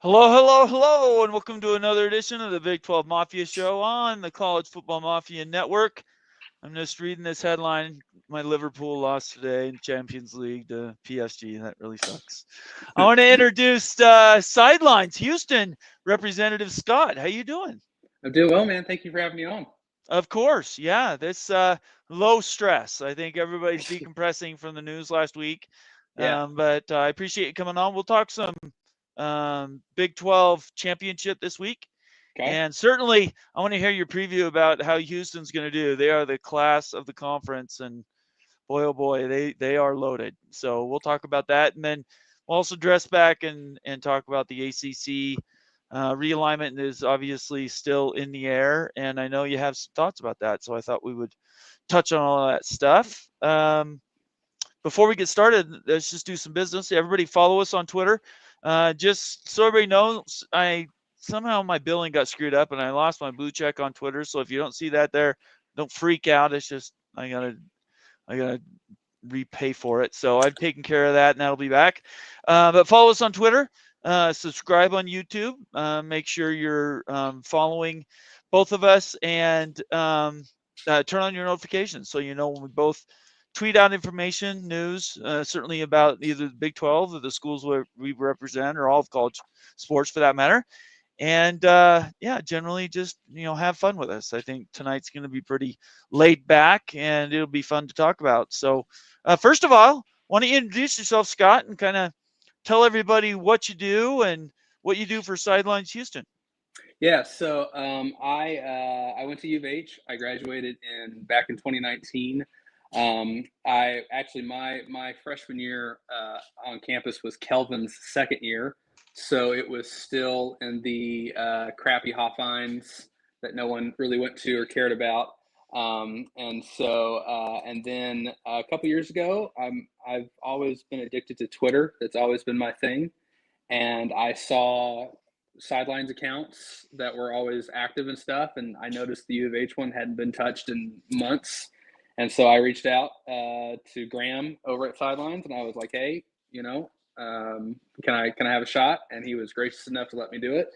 Hello, hello, hello, and welcome to another edition of the Big 12 Mafia Show on the College Football Mafia Network. I'm just reading this headline. My Liverpool lost today in Champions League to PSG. That really sucks. I want to introduce Sidelines Houston Representative Scott. How you doing? I'm doing well, man. Thank you for having me on. Of course, yeah. This low stress. I think everybody's decompressing from the news last week, Yeah. but I appreciate you coming on. We'll talk some Big 12 championship this week. Okay. And certainly, I want to hear your preview about how Houston's going to do. They are the class of the conference, and boy, oh boy, they are loaded. So we'll talk about that, and then we'll also dress back and talk about the ACC. Realignment is obviously still in the air, and I know you have some thoughts about that. So I thought we would touch on all that stuff. Before we get started, let's just do some business. Everybody follow us on Twitter. Just so everybody knows, somehow my billing got screwed up and I lost my blue check on Twitter. So if you don't see that there, don't freak out. It's just I gotta repay for it. So I've taken care of that and that'll be back. But follow us on Twitter. Subscribe on YouTube. Make sure you're following both of us and turn on your notifications so you know when we both tweet out information, news, certainly about either the Big 12 or the schools where we represent or all of college sports for that matter. And yeah, generally just, have fun with us. I think tonight's going to be pretty laid back and it'll be fun to talk about. So, first of all, why don't you introduce yourself, Scott, and kind of tell everybody what you do and what you do for Sidelines Houston. Yeah. I went to U of H. I graduated back in 2019. I actually my freshman year on campus was Kelvin's second year, so it was still in the crappy Hofheinz that no one really went to or cared about. And then a couple years ago, I've always been addicted to Twitter. That's always been my thing, and I saw sidelines accounts that were always active and stuff, and I noticed the U of H one hadn't been touched in months, and so I reached out to Graham over at Sidelines, and I was like, hey, can I have a shot? And he was gracious enough to let me do it,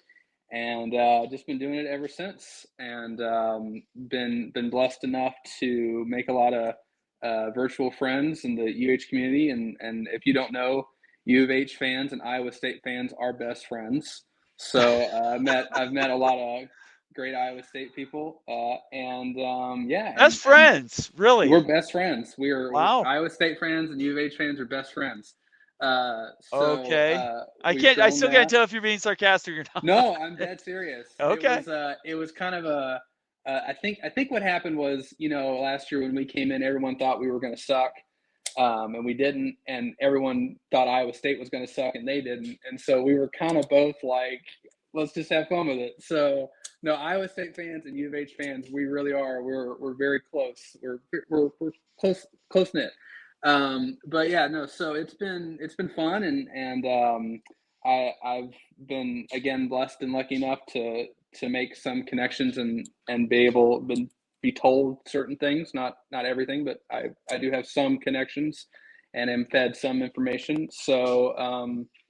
and just been doing it ever since, and been blessed enough to make a lot of virtual friends in the UH community, and if you don't know, U of H fans and Iowa State fans are best friends. So I've met a lot of great Iowa State people, Best and friends, really? we're best friends. We're Wow. Iowa State fans and U of H fans are best friends. Okay. We've I grown still can't that. tell if you're being sarcastic or not. No, I'm dead serious. Okay. It was kind of a I think what happened was, last year when we came in, everyone thought we were going to suck, and we didn't, and everyone thought Iowa State was going to suck, and they didn't, and so we were kind of both like, let's just have fun with it. So no, Iowa State fans and U of H fans, we really are. We're very close. We're close knit. But yeah, no. So it's been fun, and I've been again blessed and lucky enough to make some connections and be told certain things, not everything, but I do have some connections and am fed some information. So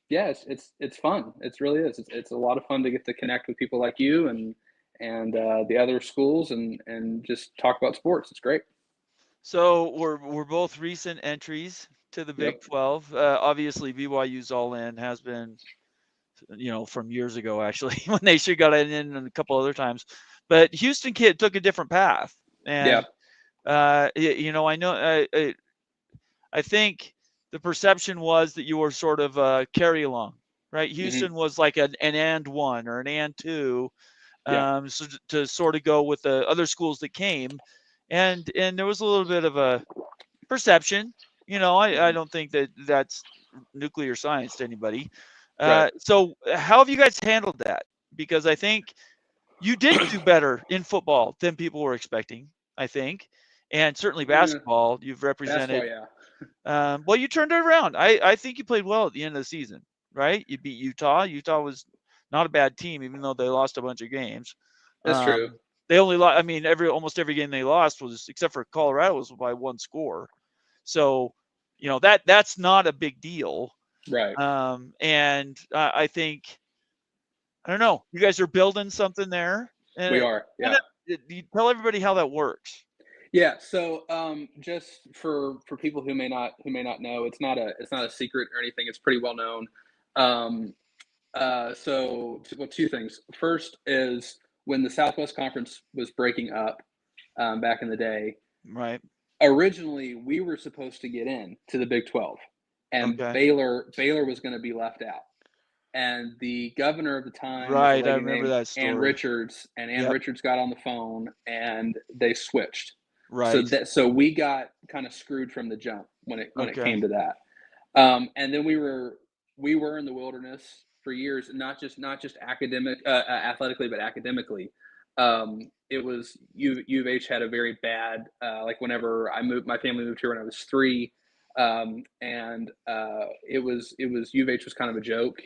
yeah, it's fun. It really is. It's a lot of fun to get to connect with people like you and the other schools and just talk about sports. It's great. So we're both recent entries to the Big Yep. 12. Obviously, BYU's all in has been, from years ago actually when they should got it in a couple other times. But Houston kid took a different path, Yeah. and I know I think the perception was that you were sort of carry along, right? Hmm. Houston was like an and one or an and two, Yeah. so to sort of go with the other schools that came, and there was a little bit of a perception. I Hmm. don't think that that's nuclear science to anybody. Right. So how have you guys handled that? Because I think you did do better in football than people were expecting. I think, and certainly Yeah. basketball, you've Basketball. represented. Yeah. Well, you turned it around. I think you played well at the end of the season, right? You beat Utah. Utah was not a bad team, even though they lost a bunch of games. That's true. They only lost. I mean, almost every game they lost was, except for Colorado, was by one score. So, that's not a big deal. Right. And I think I don't know. You guys are building something there, and We are, yeah. you tell everybody how that works. Yeah, so just for people who may not know, it's not a secret or anything. It's pretty well known. Um, well, two things. First is when the Southwest Conference was breaking up back in the day. Right. Originally, we were supposed to get in to the Big 12, and Okay. Baylor was going to be left out. And the governor of the time was a Right. I lady remember named that Ann story. Richards, and Ann Yep. Richards got on the phone and they switched. Right. So we got kind of screwed from the jump when it Okay. came to that. And then we were in the wilderness for years, not just athletically, but academically. It was U of H had a very bad like whenever my family moved here when I was 3, and it was U of H was kind of a joke.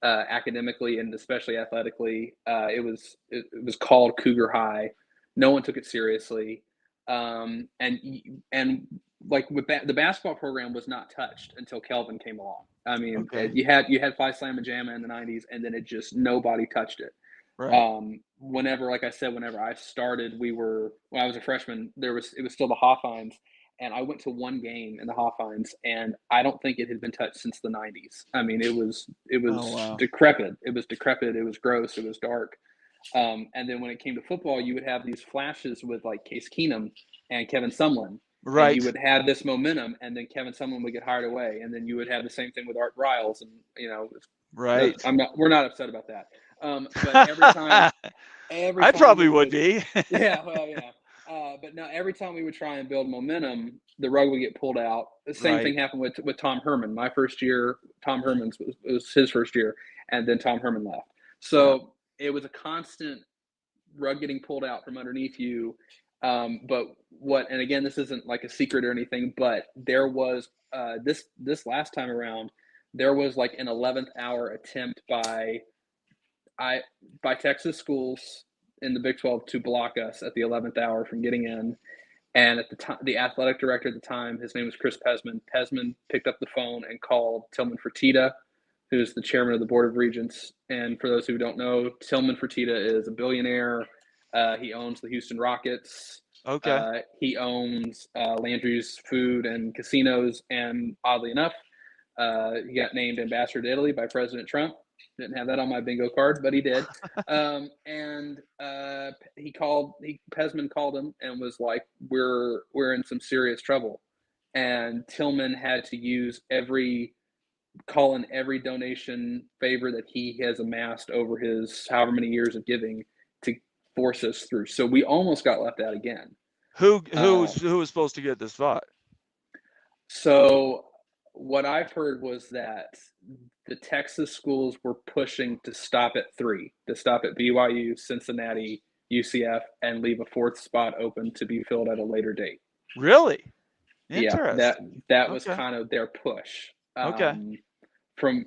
Academically and especially athletically, it was called Cougar High. No one took it seriously, and like the basketball program was not touched until Kelvin came along. I mean, Okay. you had Phi Slamma Jamma in the '90s, and then it just nobody touched it. Right. Whenever, like I said, whenever I started, when I was a freshman, it was still the Hawthines, and I went to one game in the Hawthines, and I don't think it had been touched since the '90s. I mean, it was Oh wow. decrepit. It was decrepit. It was gross. It was dark. And then when it came to football, you would have these flashes with like Case Keenum and Kevin Sumlin, and Right. you would have this momentum, and then Kevin Sumlin would get hired away, and then you would have the same thing with Art Briles, and Right. we're not upset about that. But every time I probably would be. yeah, well, yeah. But no, every time we would try and build momentum, the rug would get pulled out. The same thing happened with Tom Herman. My first year, Tom Herman's was his first year, and then Tom Herman left. So it was a constant rug getting pulled out from underneath you. But and again, this isn't like a secret or anything, but there was this last time around, there was like an 11th hour attempt by Texas schools in the Big 12 to block us at the 11th hour from getting in. And at the time, the athletic director at the time, his name was Chris Pesman. Pesman picked up the phone and called Tillman Fertitta, who's the chairman of the Board of Regents. And for those who don't know, Tillman Fertitta is a billionaire. He owns the Houston Rockets. Okay. He owns Landry's Food and Casinos. And oddly enough, he got named ambassador to Italy by President Trump. Didn't have that on my bingo card, but he did. And Pesman called him and was like, we're in some serious trouble. And Tillman had to use call in every donation favor that he has amassed over his however many years of giving to force us through. So we almost got left out again. Who was supposed to get this spot? So what I've heard was that the Texas schools were pushing to stop at 3, to stop at BYU, Cincinnati, UCF, and leave a 4th spot open to be filled at a later date. Really? Interesting. Yeah, that was kind of their push. Okay. From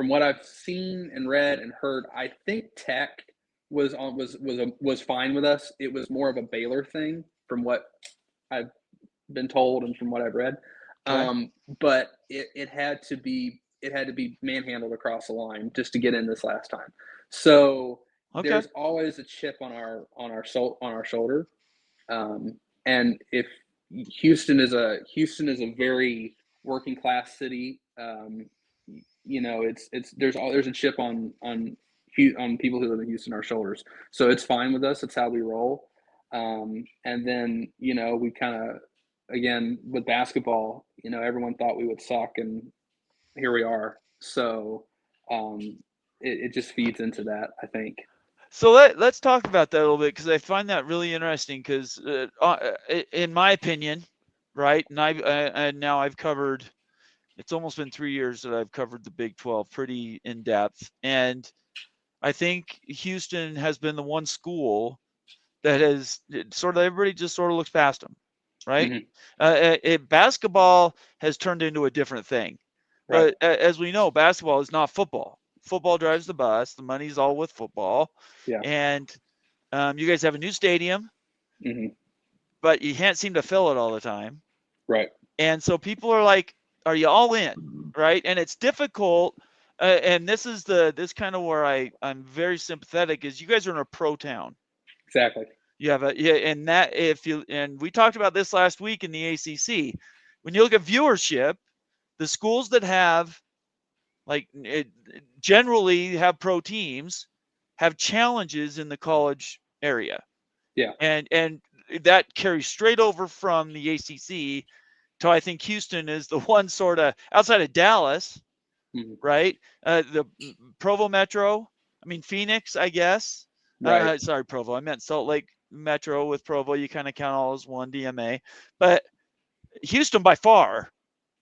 what I've seen and read and heard, I think Tech was fine with us. It was more of a Baylor thing, from what I've been told and from what I've read. Okay. But it had to be manhandled across the line just to get in this last time. So there's always a chip on our shoulder. And if Houston is a very working class city, there's a chip on people who live in Houston, our shoulders. So it's fine with us. It's how we roll. And then, we kind of, again, with basketball, everyone thought we would suck, and here we are. So it just feeds into that, I think. So let's talk about that a little bit, because I find that really interesting. Because in my opinion, right, and now I've covered. It's almost been 3 years that I've covered the Big 12 pretty in depth, and I think Houston has been the one school that has sort of everybody just sort of looks past them, right? Mm-hmm. Basketball has turned into a different thing, Right. but as we know, basketball is not football. Football drives the bus. The money's all with football. Yeah. And you guys have a new stadium, mm-hmm. but you can't seem to fill it all the time. Right. And so people are like, are you all in? Right. And it's difficult and this kind of where I'm very sympathetic is you guys are in a pro town. Exactly. You have and that and we talked about this last week in the ACC. When you look at viewership, the schools that have generally have pro teams have challenges in the college area. Yeah. And that carries straight over from the ACC to, I think, Houston is the one sort of outside of Dallas, Mm-hmm. right? The Provo Metro, I mean Phoenix, I guess. Right. Sorry, Provo. I meant Salt Lake Metro with Provo. You kind of count all as one DMA, but Houston by far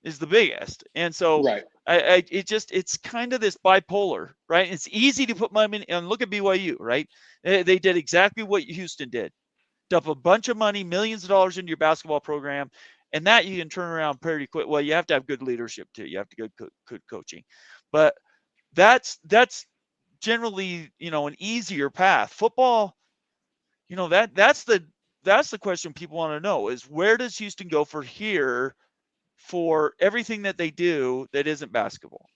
is the biggest. And so Right. it's kind of this bipolar, right? It's easy to put money in, and look at BYU, right? They did exactly what Houston did. Dump a bunch of money, millions of dollars into your basketball program, and that you can turn around pretty quick. Well, you have to have good leadership too. You have to get good coaching, but that's generally, an easier path. Football, that's the question people want to know is where does Houston go for here for everything that they do that isn't basketball?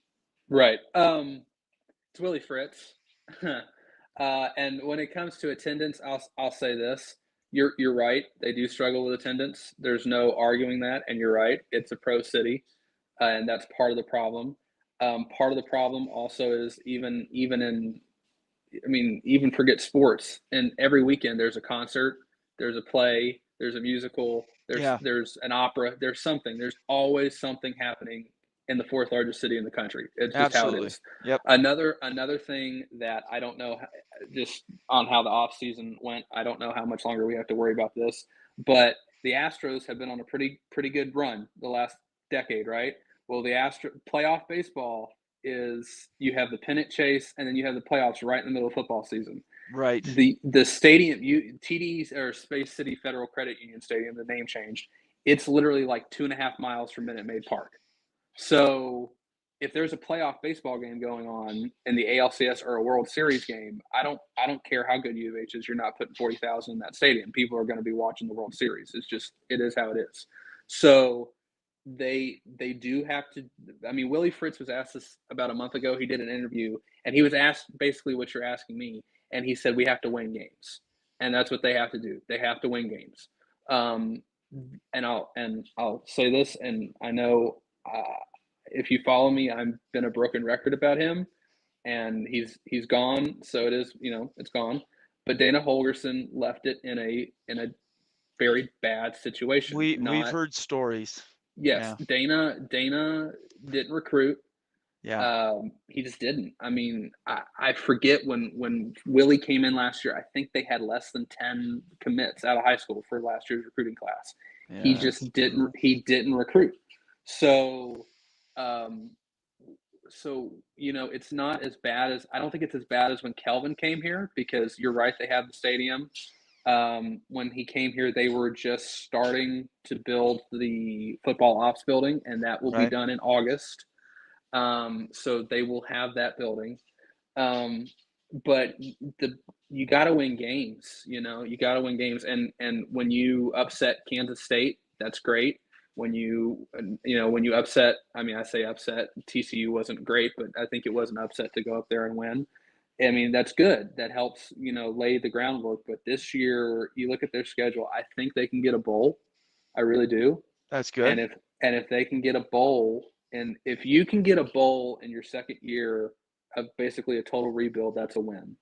Right. It's Willie Fritz. And when it comes to attendance, I'll say this. You're right. They do struggle with attendance. There's no arguing that, and you're right. It's a pro city, and that's part of the problem. Part of the problem also is even forget sports. And every weekend there's a concert, there's a play, there's a musical, there's an opera, there's something. There's always something happening in the fourth largest city in the country. It's just how it is. Yep. Another thing that I don't know, just on how the off season went, I don't know how much longer we have to worry about this, but the Astros have been on a pretty good run the last decade, right? Well, the playoff baseball is you have the pennant chase and then you have the playoffs right in the middle of football season. Right. The stadium, TD's or Space City Federal Credit Union Stadium, the name changed. It's literally like 2.5 miles from Minute Maid Park. So if there's a playoff baseball game going on in the ALCS or a World Series game, I don't care how good U of H is. You're not putting 40,000 in that stadium. People are going to be watching the World Series. It is how it is. So they do have to. I mean, Willie Fritz was asked this about a month ago. He did an interview, and he was asked basically what you're asking me, and he said we have to win games, and that's what they have to do. They have to win games. And I'll say this, and I know if you follow me, I've been a broken record about him, and he's gone. So it is, it's gone. But Dana Holgerson left it in a very bad situation. We've heard stories. Yes, yeah. Dana didn't recruit. Yeah. He just didn't. I mean, I forget when Willie came in last year, I think they had less than 10 commits out of high school for last year's recruiting class. Yeah, he just didn't recruit. So it's not as bad as, I don't think it's as bad as when Kelvin came here, because you're right, they have the stadium. When he came here, they were just starting to build the football ops building, and that will be done in August. So they will have that building. But you got to win games, you got to win games. And when you upset Kansas State, that's great. When you upset, I say upset, TCU wasn't great, but I think it was an upset to go up there and win. I mean, that's good. That helps, lay the groundwork. But this year, you look at their schedule, I think they can get a bowl. I really do. That's good. And if they can get a bowl, and if you can get a bowl in your second year of basically a total rebuild, that's a win.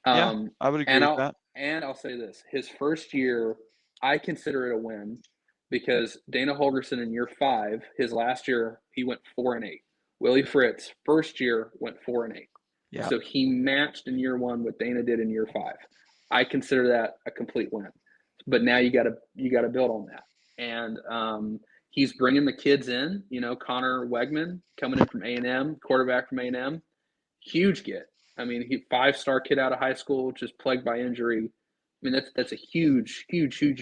Yeah, I would agree with that. And I'll say this: his first year, I consider it a win, because Dana Holgerson in year 5, his last year, he went 4-8. Willie Fritz first year went 4-8. Yeah. So he matched in year 1 what Dana did in year 5. I consider that a complete win. But now you got to build on that. And he's bringing the kids in. Connor Wegman coming in from A&M, quarterback from A&M, huge get. I mean, he 5-star kid out of high school, just plagued by injury. I mean, that's a huge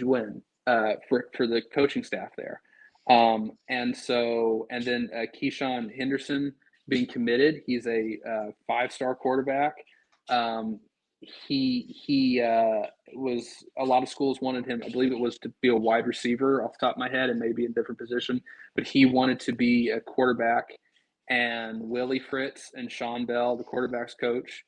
win for the coaching staff there. And then Keyshawn Henderson being committed. He's a 5-star quarterback. He was, a lot of schools wanted him, I believe it was to be a wide receiver off the top of my head, and maybe in a different position, but he wanted to be a quarterback. and Willie Fritz and Sean Bell, the quarterback's coach,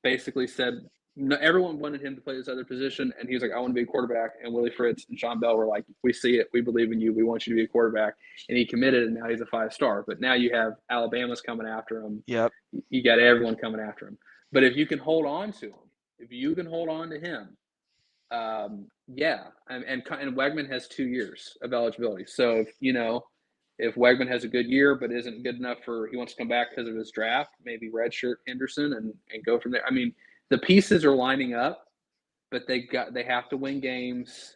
basically said no, everyone wanted him to play this other position, and he was like, I want to be a quarterback. And Willie Fritz and Sean Bell were like, we see it. We believe in you. We want you to be a quarterback. And he committed, and now he's a 5-star. But now you have Alabama's coming after him. Yep. You got everyone coming after him. But if you can hold on to him, if you can hold on to him, yeah. And Wegman has 2 years of eligibility. So, if Wegman has a good year but isn't good enough he wants to come back because of his draft, maybe redshirt Henderson and go from there. I mean, the pieces are lining up, but they have to win games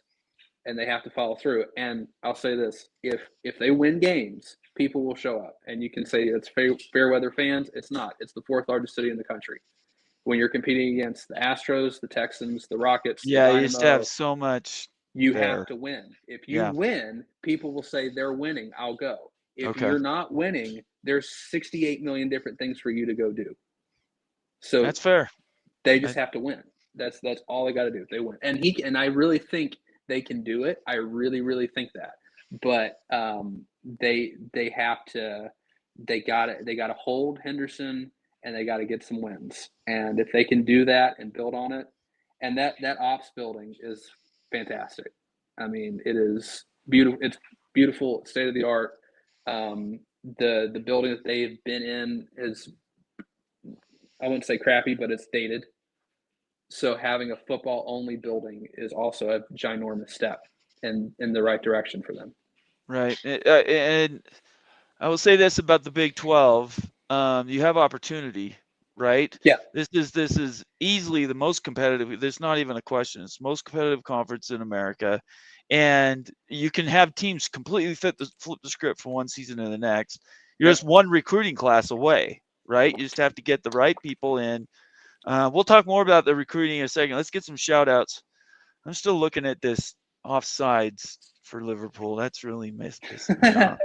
and they have to follow through. And I'll say this, if they win games, people will show up. And you can say it's fair weather fans. It's not. It's the 4th largest city in the country. When you're competing against the Astros, the Texans, the Rockets, Yeah, the you used to have so much. You there. have to win. If you win, people will say they're winning. I'll go. If Okay. you're not winning, there's 68 million different things for you to go do. So that's fair. They just have to win. That's all they got to do. They win, and I really think they can do it. I really, really think that. But they have to. They got to hold Henderson, and they got to get some wins. And if they can do that and build on it, and that ops building is fantastic. I mean, it is beautiful. It's beautiful, state of the art. The building that they've been in is, I wouldn't say crappy, but it's dated. So having a football only building is also a ginormous step in the right direction for them. Right. And I will say this about the Big 12. You have opportunity, right? Yeah. This is easily the most competitive. There's not even a question. It's the most competitive conference in America. And you can have teams completely flip the script from one season to the next. You're just one recruiting class away, right? You just have to get the right people in. We'll talk more about the recruiting in a second. Let's get some shout outs. I'm still looking at this offsides for Liverpool. That's really pissing me off.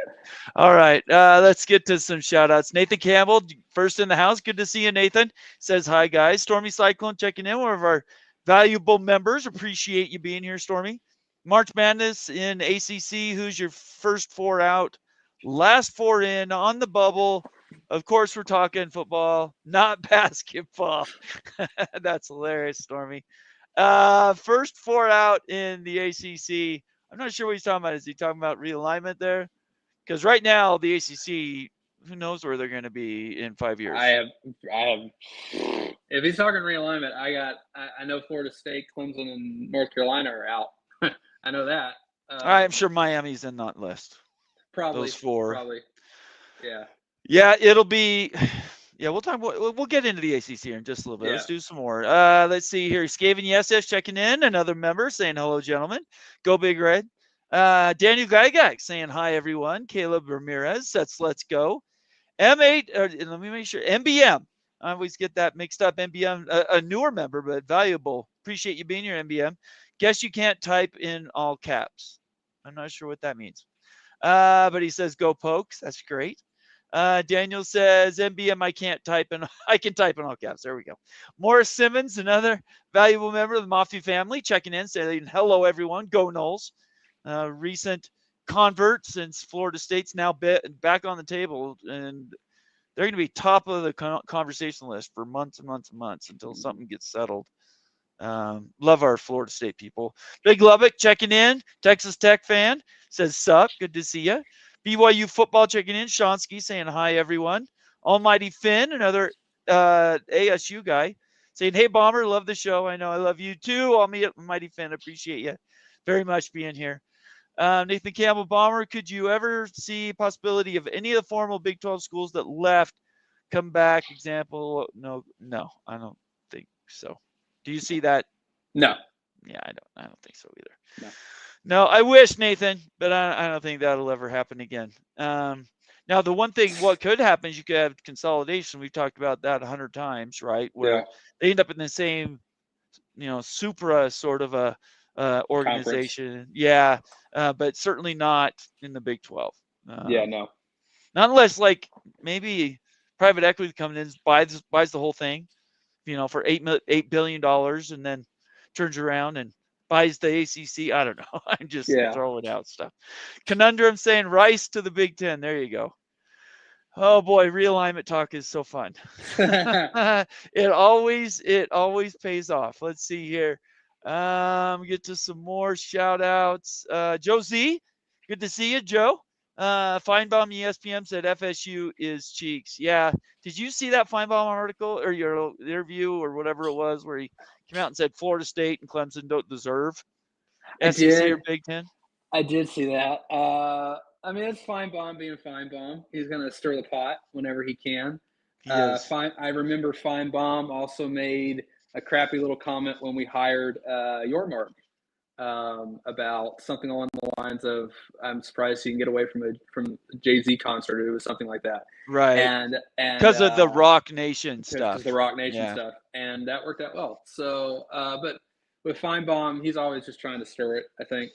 All right. Let's get to some shout outs. Nathan Campbell, first in the house. Good to see you, Nathan. Says, hi, guys. Stormy Cyclone checking in. One of our valuable members. Appreciate you being here, Stormy. March Madness in ACC. Who's your first 4 out? Last 4 in on the bubble. Of course, we're talking football, not basketball. That's hilarious, Stormy. First 4 out in the ACC. I'm not sure what he's talking about. Is he talking about realignment there? Because right now, the ACC, who knows where they're going to be in 5 years? I have. If he's talking realignment, I know Florida State, Clemson, and North Carolina are out. I know that. I'm sure Miami's in that list. Probably. Those 4. Probably. Yeah. Yeah, it'll be. Yeah, we'll get into the ACC here in just a little bit. Let's do some more. Let's see here. Skaven Yeses checking in. Another member saying hello, gentlemen. Go Big Red. Daniel Gygax saying hi, everyone. Caleb Ramirez says let's go. M8. Let me make sure. MBM. I always get that mixed up. MBM, a newer member, but valuable. Appreciate you being here, MBM. Guess you can't type in all caps. I'm not sure what that means. But he says go Pokes. That's great. Daniel says, MBM, I can type in all caps. There we go. Morris Simmons, another valuable member of the Mafia family, checking in, saying, hello, everyone. Go Knowles. Recent convert since Florida State's now back on the table, and they're going to be top of the conversation list for months and months and months until something gets settled. Love our Florida State people. Big Lubbock checking in. Texas Tech fan says, sup. Good to see you. BYU football checking in. Shonsky saying hi, everyone. Almighty Finn, another ASU guy, saying, hey, Bomber, love the show. I know I love you too. Almighty Finn, appreciate you very much being here. Nathan Campbell, Bomber, could you ever see possibility of any of the formal Big 12 schools that left come back? Example, no, I don't think so. Do you see that? No. Yeah, I don't think so either. No. No, I wish, Nathan, but I don't think that'll ever happen again. Now, the one thing, what could happen is you could have consolidation. We've talked about that 100 times, right? Where they end up in the same, supra sort of a organization. Conference. Yeah, but certainly not in the Big 12. No. Not unless, like, maybe private equity comes in, buys the whole thing, for $8 billion, and then turns around and buys the ACC. I don't know. I'm just throwing out stuff. Conundrum saying Rice to the Big Ten. There you go. Oh boy, realignment talk is so fun. It always pays off. Let's see here. Get to some more shout outs. Joe Z, good to see you, Joe. Feinbaum ESPN said FSU is cheeks. Yeah. Did you see that Feinbaum article or your interview or whatever it was where he came out and said Florida State and Clemson don't deserve I SEC or did. Big Ten? I did see that. I mean, it's Feinbaum being Feinbaum. He's going to stir the pot whenever he can. He is. I remember Feinbaum also made a crappy little comment when we hired Yormark about something along the lines of, "I'm surprised you can get away from a Jay-Z concert." It was something like that. Right. And Because of the Rock Nation stuff. Because the Rock Nation Yeah. stuff, and that worked out well. So, but with Feinbaum, he's always just trying to stir it, I think.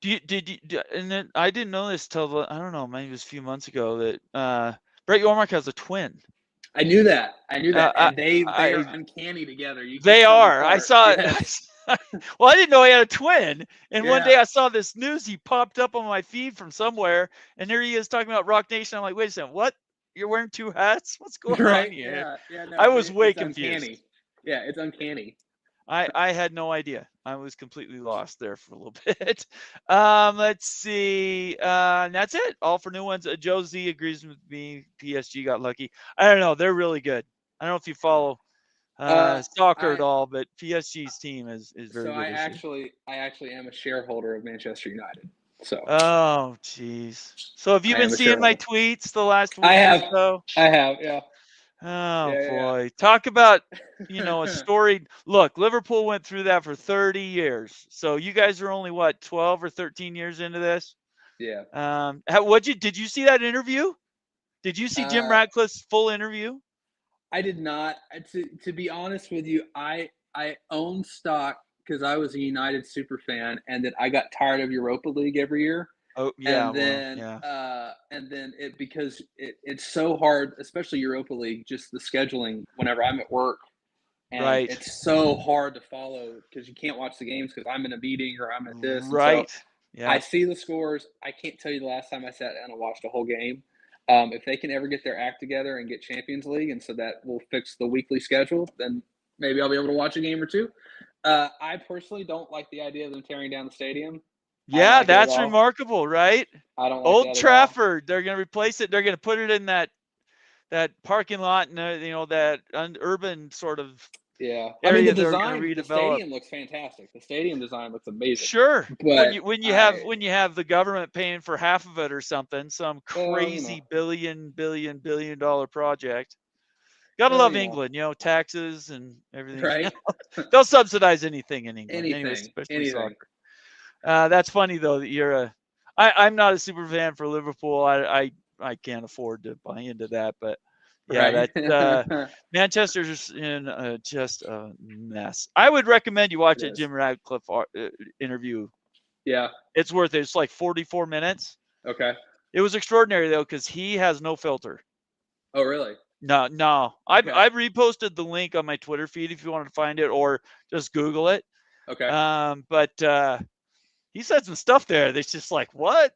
And then I didn't know this till I don't know, maybe it was a few months ago that Brett Yormark has a twin. I knew that. And they are uncanny together. They are. I saw it. Well, I didn't know he had a twin. And one day I saw this news. He popped up on my feed from somewhere, and there he is talking about Rock Nation. I'm like, wait a second, what? You're wearing two hats? What's going on here? Yeah. No, I was way confused. Uncanny. Yeah, it's uncanny. I had no idea. I was completely lost there for a little bit. Let's see. And that's it. All for new ones. Joe Z agrees with me. PSG got lucky. I don't know. They're really good. I don't know if you follow soccer at all, but PSG's team is very good. So I actually am a shareholder of Manchester United. So. Oh, jeez. So have you been seeing my tweets the last week? I have. Or so? I have. Yeah. Oh boy. Yeah. Talk about, a story. Look, Liverpool went through that for 30 years. So you guys are only what, 12 or 13 years into this? Yeah. Did you see that interview? Did you see Jim Ratcliffe's full interview? I did not. To be honest with you, I own stock because I was a United super fan, and then I got tired of Europa League every year. Oh yeah, and then because it's so hard, especially Europa League, just the scheduling whenever I'm at work, and it's so hard to follow because you can't watch the games because I'm in a meeting or I'm at this. Right. So I see the scores. I can't tell you the last time I sat down and watched a whole game. If they can ever get their act together and get Champions League, and so that will fix the weekly schedule, then maybe I'll be able to watch a game or two. I personally don't like the idea of them tearing down the stadium. Yeah, that's remarkable, right? I don't like Old Trafford. They're going to replace it. They're going to put it in that parking lot, and that urban sort of area. I mean, the design, the stadium looks fantastic. The stadium design looks amazing. Sure, but when you have the government paying for half of it or something, some crazy billion-dollar project. Gotta love England, taxes and everything. Right. They'll subsidize anything in England, especially anything. soccer. That's funny though that you're I'm not a super fan for Liverpool. I can't afford to buy into that, but yeah, that Manchester's in just a mess. I would recommend you watch a Jim Ratcliffe interview. Yeah, it's worth it. It's like 44 minutes. Okay. It was extraordinary though because he has no filter. Oh really? No. Okay. I've reposted the link on my Twitter feed if you want to find it, or just Google it. Okay. But he said some stuff there that's just like, what?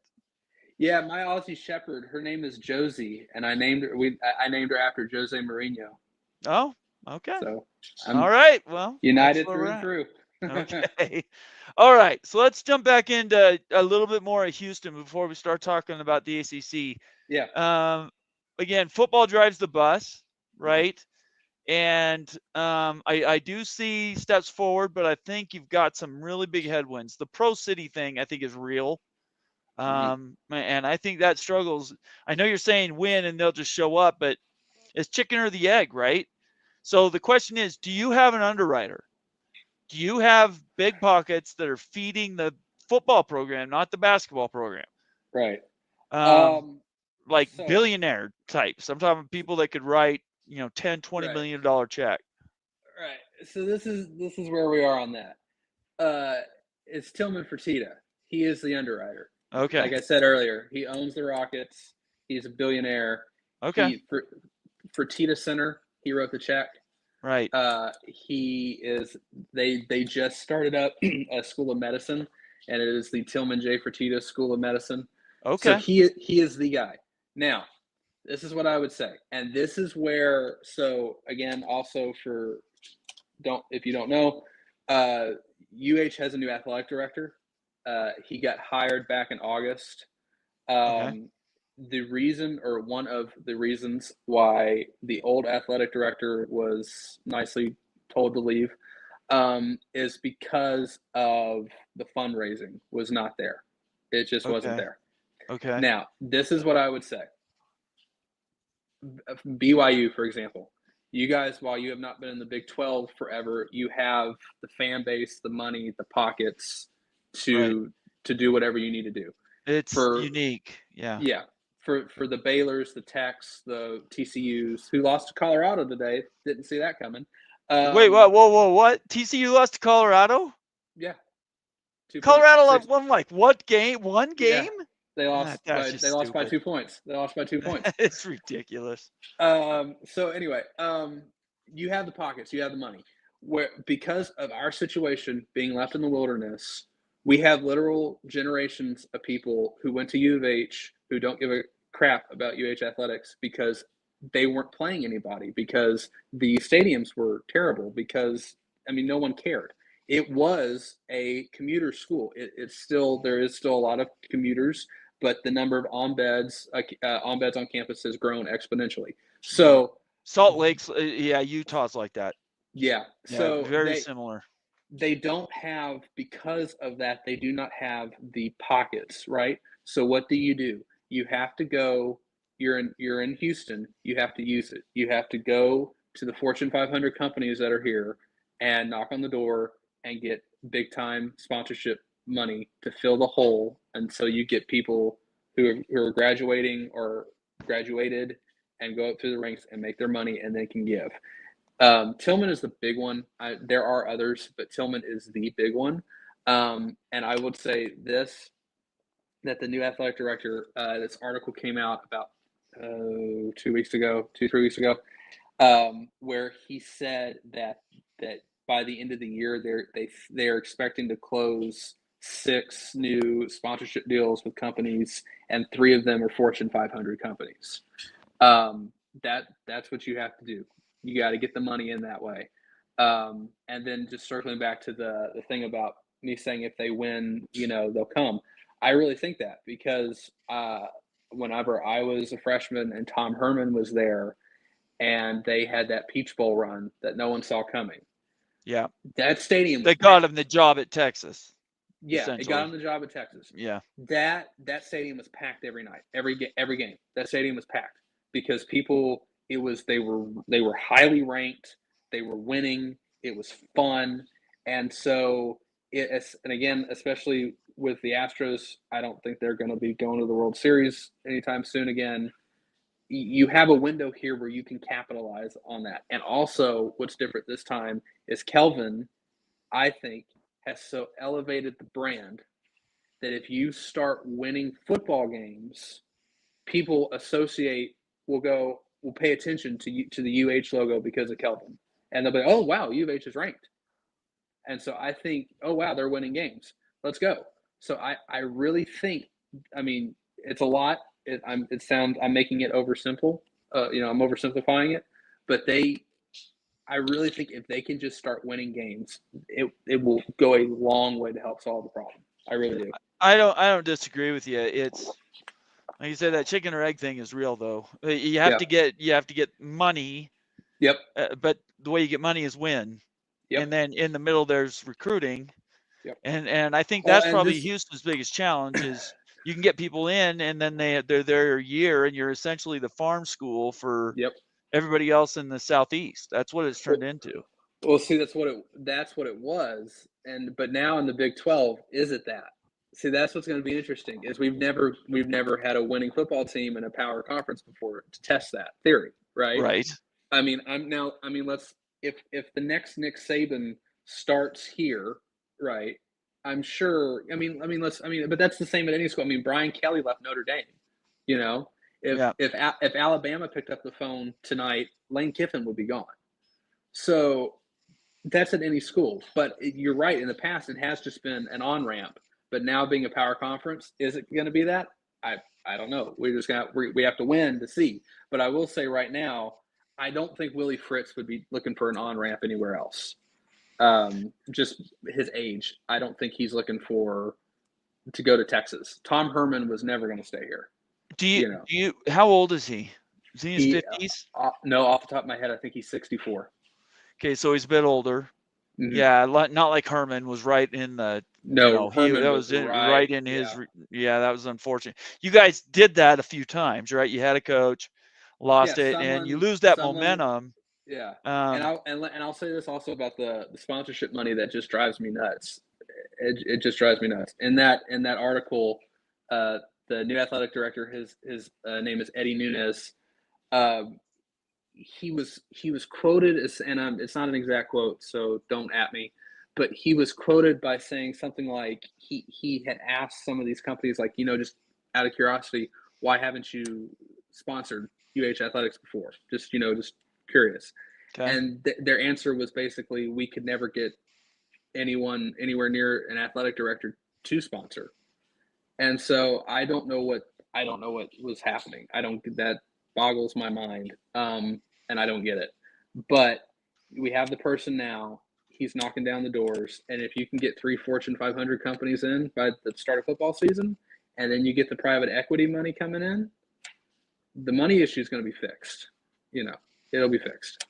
Yeah, my Aussie Shepherd, her name is Josie, and I named her after Jose Mourinho. Oh, okay. So all right. Well, United through and through. Okay. All right. So let's jump back into a little bit more of Houston before we start talking about the ACC. Yeah. Again, football drives the bus, right? And I do see steps forward, but I think you've got some really big headwinds. The Pro City thing, I think, is real. And I think that struggles. I know you're saying win and they'll just show up, but it's chicken or the egg, right? So the question is, do you have an underwriter? Do you have big pockets that are feeding the football program, not the basketball program? Right. Billionaire types. I'm talking people that could write, $10-20 million check. Right. So this is where we are on that. It's Tillman Fertitta. He is the underwriter. Okay. Like I said earlier, he owns the Rockets. He's a billionaire. Okay. Fertitta Center, he wrote the check. Right. He is. They just started up a school of medicine, and it is the Tillman J. Fertitta School of Medicine. Okay. So he is the guy. Now, This is what I would say. And this is where, so again, also if you don't know, UH has a new athletic director. He got hired back in August. Okay. The reason, or one of the reasons why the old athletic director was nicely told to leave, is because of the fundraising was not there. It just wasn't Okay. there. Okay. Now, this is what I would say. BYU, for example, you guys, while you have not been in the Big 12 forever, you have the fan base, the money, the pockets Right. to do whatever you need to do. It's For unique. Yeah. Yeah, for the Baylors, the Techs, the TCUs, who lost to Colorado today, didn't see that coming. Wait, what? Whoa, what? TCU lost to Colorado? Yeah, 2 points. Colorado Six. won like what game? One Yeah, game? they lost That's by just stupid. 2 points. They lost by 2 points. It's ridiculous. So anyway, you have the pockets, you have the money. Where because of our situation being left in the wilderness, we have literal generations of people who went to U of H who don't give a crap about UH athletics because they weren't playing anybody, because the stadiums were terrible, because no one cared. It was a commuter school. There is still a lot of commuters, but the number of on beds on campus has grown exponentially. So Salt Lake's, yeah, Utah's like that. yeah, Yeah, so very similar. they don't have, because of that, they do not have the pockets, right? So what do? You have to go. You're in Houston. You have to use it. You have to go to the Fortune 500 companies that are here and knock on the door and get big time sponsorship money to fill the hole, and so you get people who are graduating or graduated and go up through the ranks and make their money, and they can give. Tillman is the big one. There are others, but Tillman is the big one. And I would say this, that the new athletic director, this article came out about 2, 3 weeks ago, where he said that by the end of the year, they're expecting to close 6 new sponsorship deals with companies, and 3 of them are Fortune 500 companies. That's what you have to do. You got to get the money in that way. And then just circling back to the thing about me saying if they win, they'll come. I really think that, because whenever I was a freshman and Tom Herman was there, and they had that Peach Bowl run that no one saw coming, Yeah. that stadium was They got packed. him the job at Texas. Yeah, it got him the job at Texas. Yeah. That stadium was packed every night, every game. That stadium was packed because people. They were highly ranked. They were winning. It was fun, and so and again, especially with the Astros, I don't think they're going to be going to the World Series anytime soon again. You have a window here where you can capitalize on that. And also, what's different this time is Kelvin, I think, has so elevated the brand that if you start winning football games, people will pay attention to the UH logo because of Kelvin, and they'll be, oh wow, UH is ranked, and so I think, oh wow, they're winning games, let's go. So I really think, it's a lot. I'm making it oversimple. I'm oversimplifying it, but I really think if they can just start winning games, it will go a long way to help solve the problem. I really do. I don't disagree with you. It's like you said, that chicken or egg thing is real, though. You have to get money. Yep. But the way you get money is win. Yep. And then in the middle there's recruiting. Yep. And I think that's probably Houston's biggest challenge is you can get people in, and then they're there a year, and you're essentially the farm school for everybody else in the Southeast. That's what it's turned into. Well, see, that's what it was, but now in the Big 12, is it that? See, that's what's going to be interesting. Is we've never had a winning football team in a power conference before to test that theory, right? Right. If the next Nick Saban starts here, right? I'm sure. But that's the same at any school. Brian Kelly left Notre Dame. If Alabama picked up the phone tonight, Lane Kiffin would be gone. So that's at any school. But you're right. In the past, it has just been an on-ramp. But now being a power conference, is it going to be that? I don't know. We have to win to see. But I will say right now, I don't think Willie Fritz would be looking for an on-ramp anywhere else. Just his age. I don't think he's looking to go to Texas. Tom Herman was never going to stay here. How old is he? Is he in his 50s? No, off the top of my head, I think he's 64. Okay, so he's a bit older. Mm-hmm. Yeah, not like Herman was right in the. No, Herman that was right in his. Yeah, that was unfortunate. You guys did that a few times, right? You had a coach, lost it, and you lose that momentum. Yeah, and I'll say this also about the sponsorship money that just drives me nuts. It just drives me nuts. In that article, the new athletic director, his name is Eddie Nunes. He was quoted as, and it's not an exact quote, so don't at me, but he was quoted by saying something like he had asked some of these companies, like, just out of curiosity, why haven't you sponsored UH athletics before? Just curious. Okay. And their answer was basically, we could never get anyone anywhere near an athletic director to sponsor. And so I don't know what was happening. That boggles my mind. And I don't get it. But we have the person now. He's knocking down the doors. And if you can get 3 Fortune 500 companies in by the start of football season, and then you get the private equity money coming in, the money issue is going to be fixed. It'll be fixed.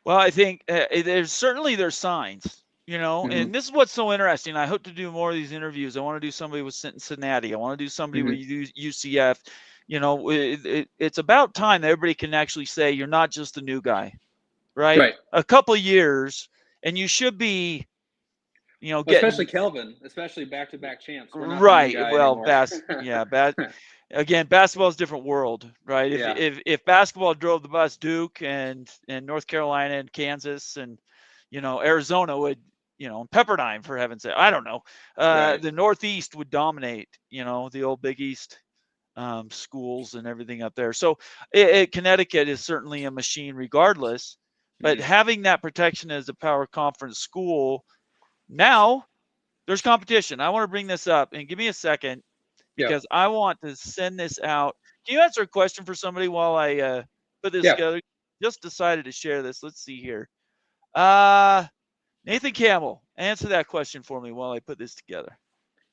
Well, I think there's signs, mm-hmm. And this is what's so interesting. I hope to do more of these interviews. I want to do somebody with Cincinnati. I want to do somebody mm-hmm. with UCF. It's about time that everybody can actually say you're not just the new guy, right? Right. A couple of years, and you should be, especially Kelvin, especially back-to-back champs. Right. Well, again, basketball is a different world, right? If basketball drove the bus, Duke and North Carolina and Kansas and Arizona would, Pepperdine, for heaven's sake, I don't know. Right. The Northeast would dominate, the old Big East. Schools and everything up there. So Connecticut is certainly a machine regardless, but having that protection as a power conference school, now there's competition. I want to bring this up, and give me a second because I want to send this out. Can you answer a question for somebody while I put this together? Just decided to share this. Let's see here. Nathan Campbell, answer that question for me while I put this together.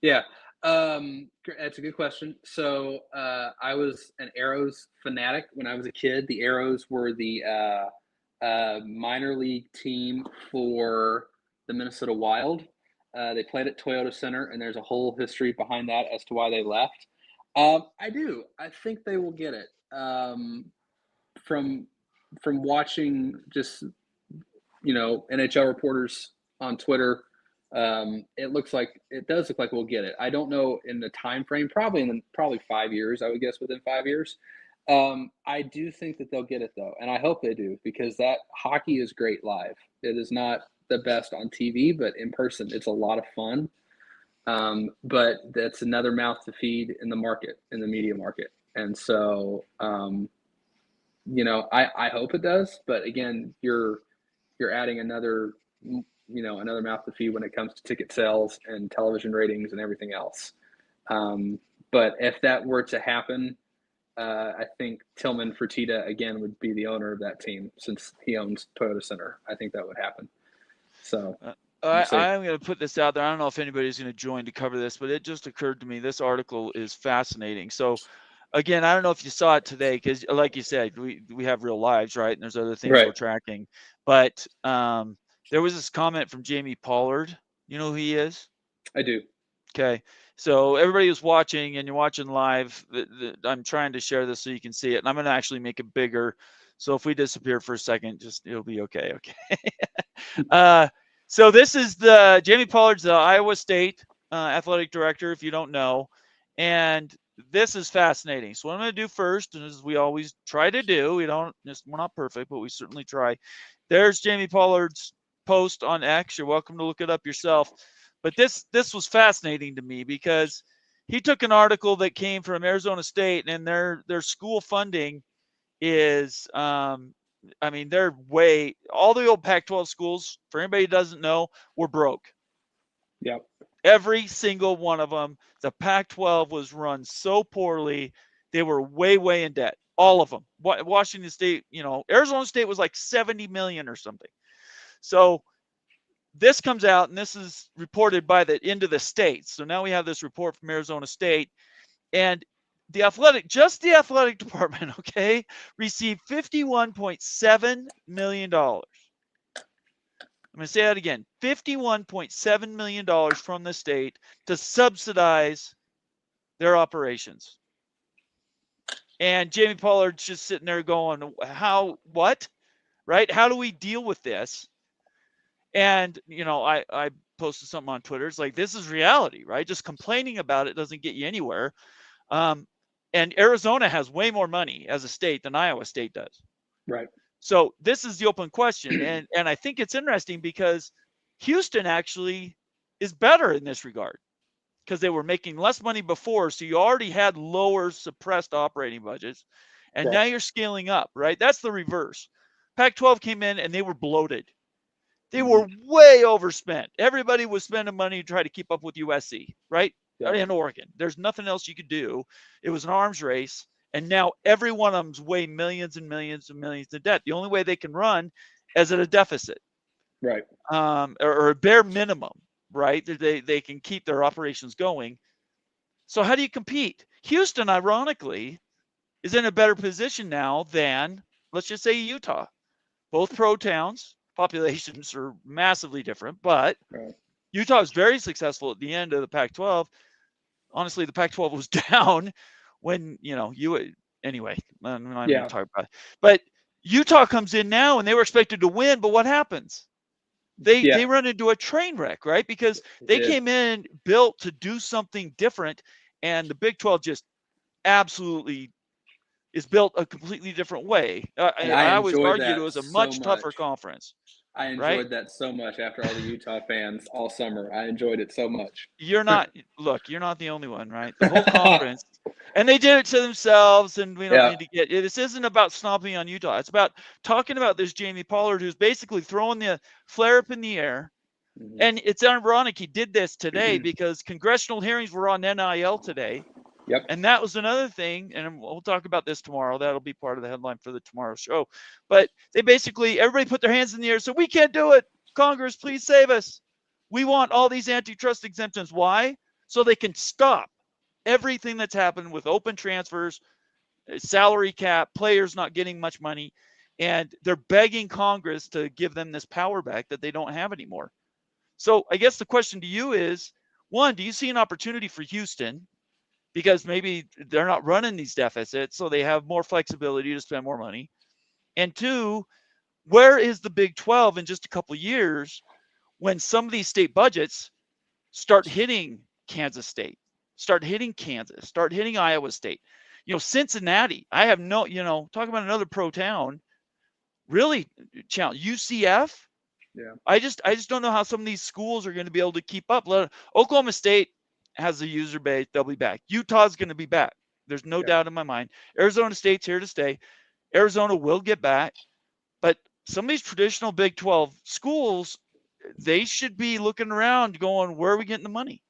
Yeah. That's a good question. So I was an Arrows fanatic when I was a kid. The Arrows were the minor league team for the Minnesota Wild. They played at Toyota Center, and there's a whole history behind that as to why they left. I think they will get it. From watching just NHL reporters on Twitter. It does look like we'll get it. I don't know in the time frame, probably 5 years, I would guess within 5 years. I do think that they'll get it though. And I hope they do, because that hockey is great live. It is not the best on TV, but in person, it's a lot of fun. But that's another mouth to feed in the media market. And so, I hope it does, but again, you're adding another mouth to feed when it comes to ticket sales and television ratings and everything else. But if that were to happen, I think Tillman Fertitta again would be the owner of that team, since he owns Toyota Center. I think that would happen. So I'm going to put this out there. I don't know if anybody's going to join to cover this, but it just occurred to me. This article is fascinating. So again, I don't know if you saw it today, because like you said, we have real lives, right? And there's other things we're tracking. But there was this comment from Jamie Pollard. You know who he is? I do. Okay. So everybody who's watching, and you're watching live, I'm trying to share this so you can see it. And I'm going to actually make it bigger. So if we disappear for a second, it'll be okay. Okay. So this is Jamie Pollard's the Iowa State athletic director, if you don't know. And this is fascinating. So what I'm going to do first, and as we always try to do, we're not perfect, but we certainly try. There's Jamie Pollard's post on X. You're welcome to look it up yourself. But this was fascinating to me, because he took an article that came from Arizona State, and their school funding is, all the old Pac-12 schools, for anybody who doesn't know, were broke. Yep. Every single one of them. The Pac-12 was run so poorly. They were way in debt, all of them. Washington State, Arizona State was like 70 million or something. So this comes out, and this is reported by the end of the state. So now we have this report from Arizona State, and the athletic department, okay, received $51.7 million. I'm going to say that again, $51.7 million from the state to subsidize their operations. And Jamie Pollard's just sitting there going, what? Right? How do we deal with this? And, I posted something on Twitter. It's like, this is reality, right? Just complaining about it doesn't get you anywhere. And Arizona has way more money as a state than Iowa State does. Right. So this is the open question. And I think it's interesting because Houston actually is better in this regard because they were making less money before. So you already had lower suppressed operating budgets. And now you're scaling up, right? That's the reverse. Pac-12 came in and they were bloated. They were way overspent. Everybody was spending money to try to keep up with USC, right? In Oregon. There's nothing else you could do. It was an arms race. And now every one of them's way millions and millions and millions of debt. The only way they can run is at a deficit. Right. Or a bare minimum, right? They can keep their operations going. So how do you compete? Houston, ironically, is in a better position now than, let's just say, Utah. Both pro towns. Populations are massively different, but Utah is very successful at the end of the Pac-12. Honestly, the Pac-12 was down when, anyway, I'm not even talking about it. But Utah comes in now and they were expected to win, but what happens? They run into a train wreck, right? Because they came in built to do something different, and the Big 12 just absolutely is built a completely different way. I always argued it was a much tougher conference. I enjoyed that so much after all the Utah fans all summer. I enjoyed it so much. You're not the only one, right? The whole conference. And they did it to themselves, and we don't need to get it. This isn't about stomping on Utah. It's about talking about this Jamie Pollard who's basically throwing the flare up in the air. And it's ironic he did this today because congressional hearings were on NIL today. Yep. And that was another thing, and we'll talk about this tomorrow. That'll be part of the headline for the tomorrow show. But they basically, everybody put their hands in the air. So we can't do it. Congress, please save us. We want all these antitrust exemptions. Why? So they can stop everything that's happened with open transfers, salary cap, players not getting much money. And they're begging Congress to give them this power back that they don't have anymore. So I guess the question to you is, one, do you see an opportunity for Houston? Because maybe they're not running these deficits, so they have more flexibility to spend more money. And two, where is the Big 12 in just a couple of years when some of these state budgets start hitting Kansas State, start hitting Kansas, start hitting Iowa State? Cincinnati, I have talk about another pro town, really challenge. UCF. Yeah. I just don't know how some of these schools are going to be able to keep up. Oklahoma State has a user base. They'll be back. Utah's going to be back. There's no doubt in my mind. Arizona State's here to stay. Arizona will get back. But some of these traditional Big 12 schools, they should be looking around going, where are we getting the money?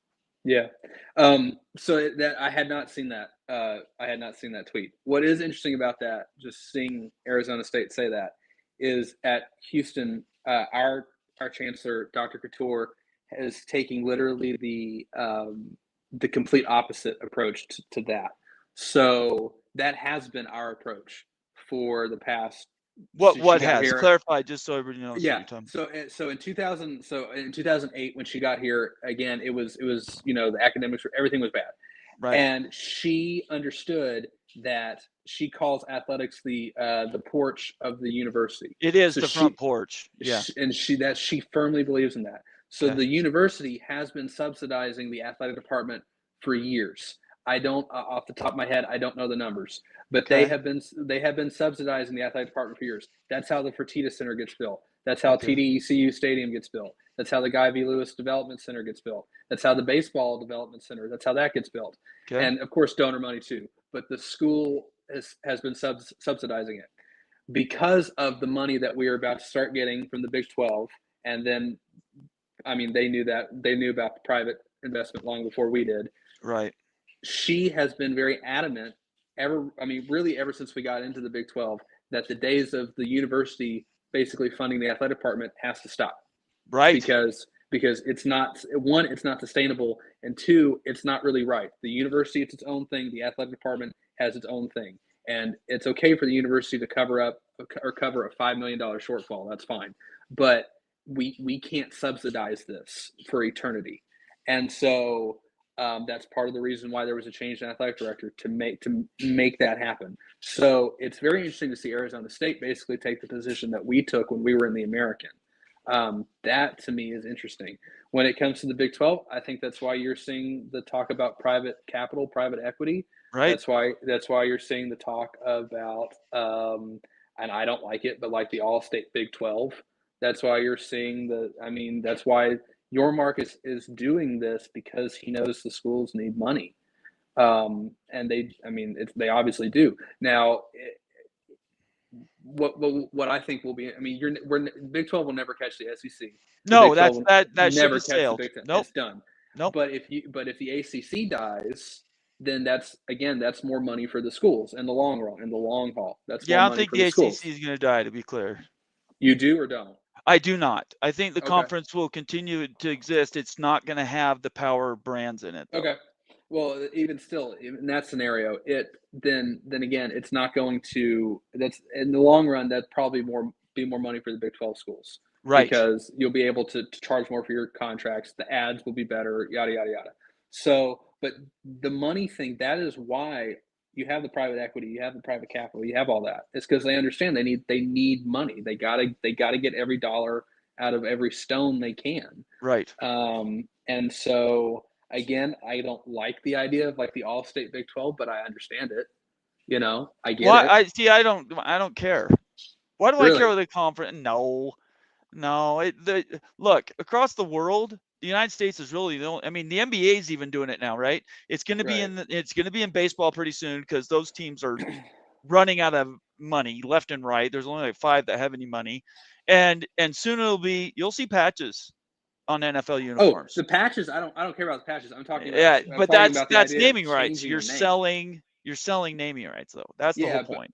Yeah. So that I had not seen that. I had not seen that tweet. What is interesting about that, just seeing Arizona State say that, is at Houston, our chancellor, Dr. Couture, is taking literally the complete opposite approach to that. So that has been our approach for the past. What has here, clarify just so everybody knows. Yeah. So in 2008 when she got here again, it was the academics, everything was bad. Right. And she understood that she calls athletics the porch of the university. It is the front porch. Yeah. And she firmly believes in that. So the university has been subsidizing the athletic department for years. I don't, off the top of my head, I don't know the numbers, but they have been subsidizing the athletic department for years. That's how the Fertitta Center gets built. That's how TDECU Stadium gets built. That's how the Guy V. Lewis Development Center gets built. That's how the Baseball Development Center, that's how that gets built. Okay. And of course, donor money too. But the school has been subsidizing it because of the money that we are about to start getting from the Big 12. And then, I mean, they knew about the private investment long before we did. Right. She has been very adamant really ever since we got into the Big 12, that the days of the university basically funding the athletic department has to stop. Right. Because it's not, one, it's not sustainable, and two, it's not really right. The university, it's its own thing. The athletic department has its own thing, and it's okay for the university to cover a $5 million shortfall. That's fine, but we can't subsidize this for eternity, and so that's part of the reason why there was a change in athletic director to make that happen. So it's very interesting to see Arizona State basically take the position that we took when we were in the American. That to me is interesting. When it comes to the Big 12, I think that's why you're seeing the talk about private capital, private equity. Right. That's why you're seeing the talk about, and I don't like it, but like the All-State Big 12. That's why you're seeing that's why Yormark is doing this, because he knows the schools need money. And they obviously do. Now, what I think will be, Big 12 will never catch the SEC. No, that ship has sailed. The Big 10. Nope. It's done. Nope. But if the ACC dies, then that's more money for the schools in the long run, in the long haul. That's I more don't money think for the the schools. ACC is going to die, to be clear. You do or don't? I do not. I think the Okay. conference will continue to exist. It's not going to have the power brands in it, though. Okay. Well, even still, in that scenario, then again, it's not going to. That's in the long run. That probably be more money for the Big 12 schools, Right? Because you'll be able to charge more for your contracts. The ads will be better. Yada yada yada. So, but the money thing, that is why you have the private equity, you have the private capital, you have all that. It's because they understand they need money. They gotta get every dollar out of every stone they can. Right. And so. Again, I don't like the idea of like the All-State Big 12, but I understand it. I get it. I don't care. Why do I care with the conference? No. Look, across the world, the United States is really the only. The NBA is even doing it now, right? It's going to be it's going to be in baseball pretty soon, because those teams are running out of money left and right. There's only like 5 that have any money, and soon you'll see patches on NFL uniforms. Oh, the patches! I don't care about the patches. I'm talking about. Yeah, but that's naming rights. You're selling naming rights, though. That's the whole point.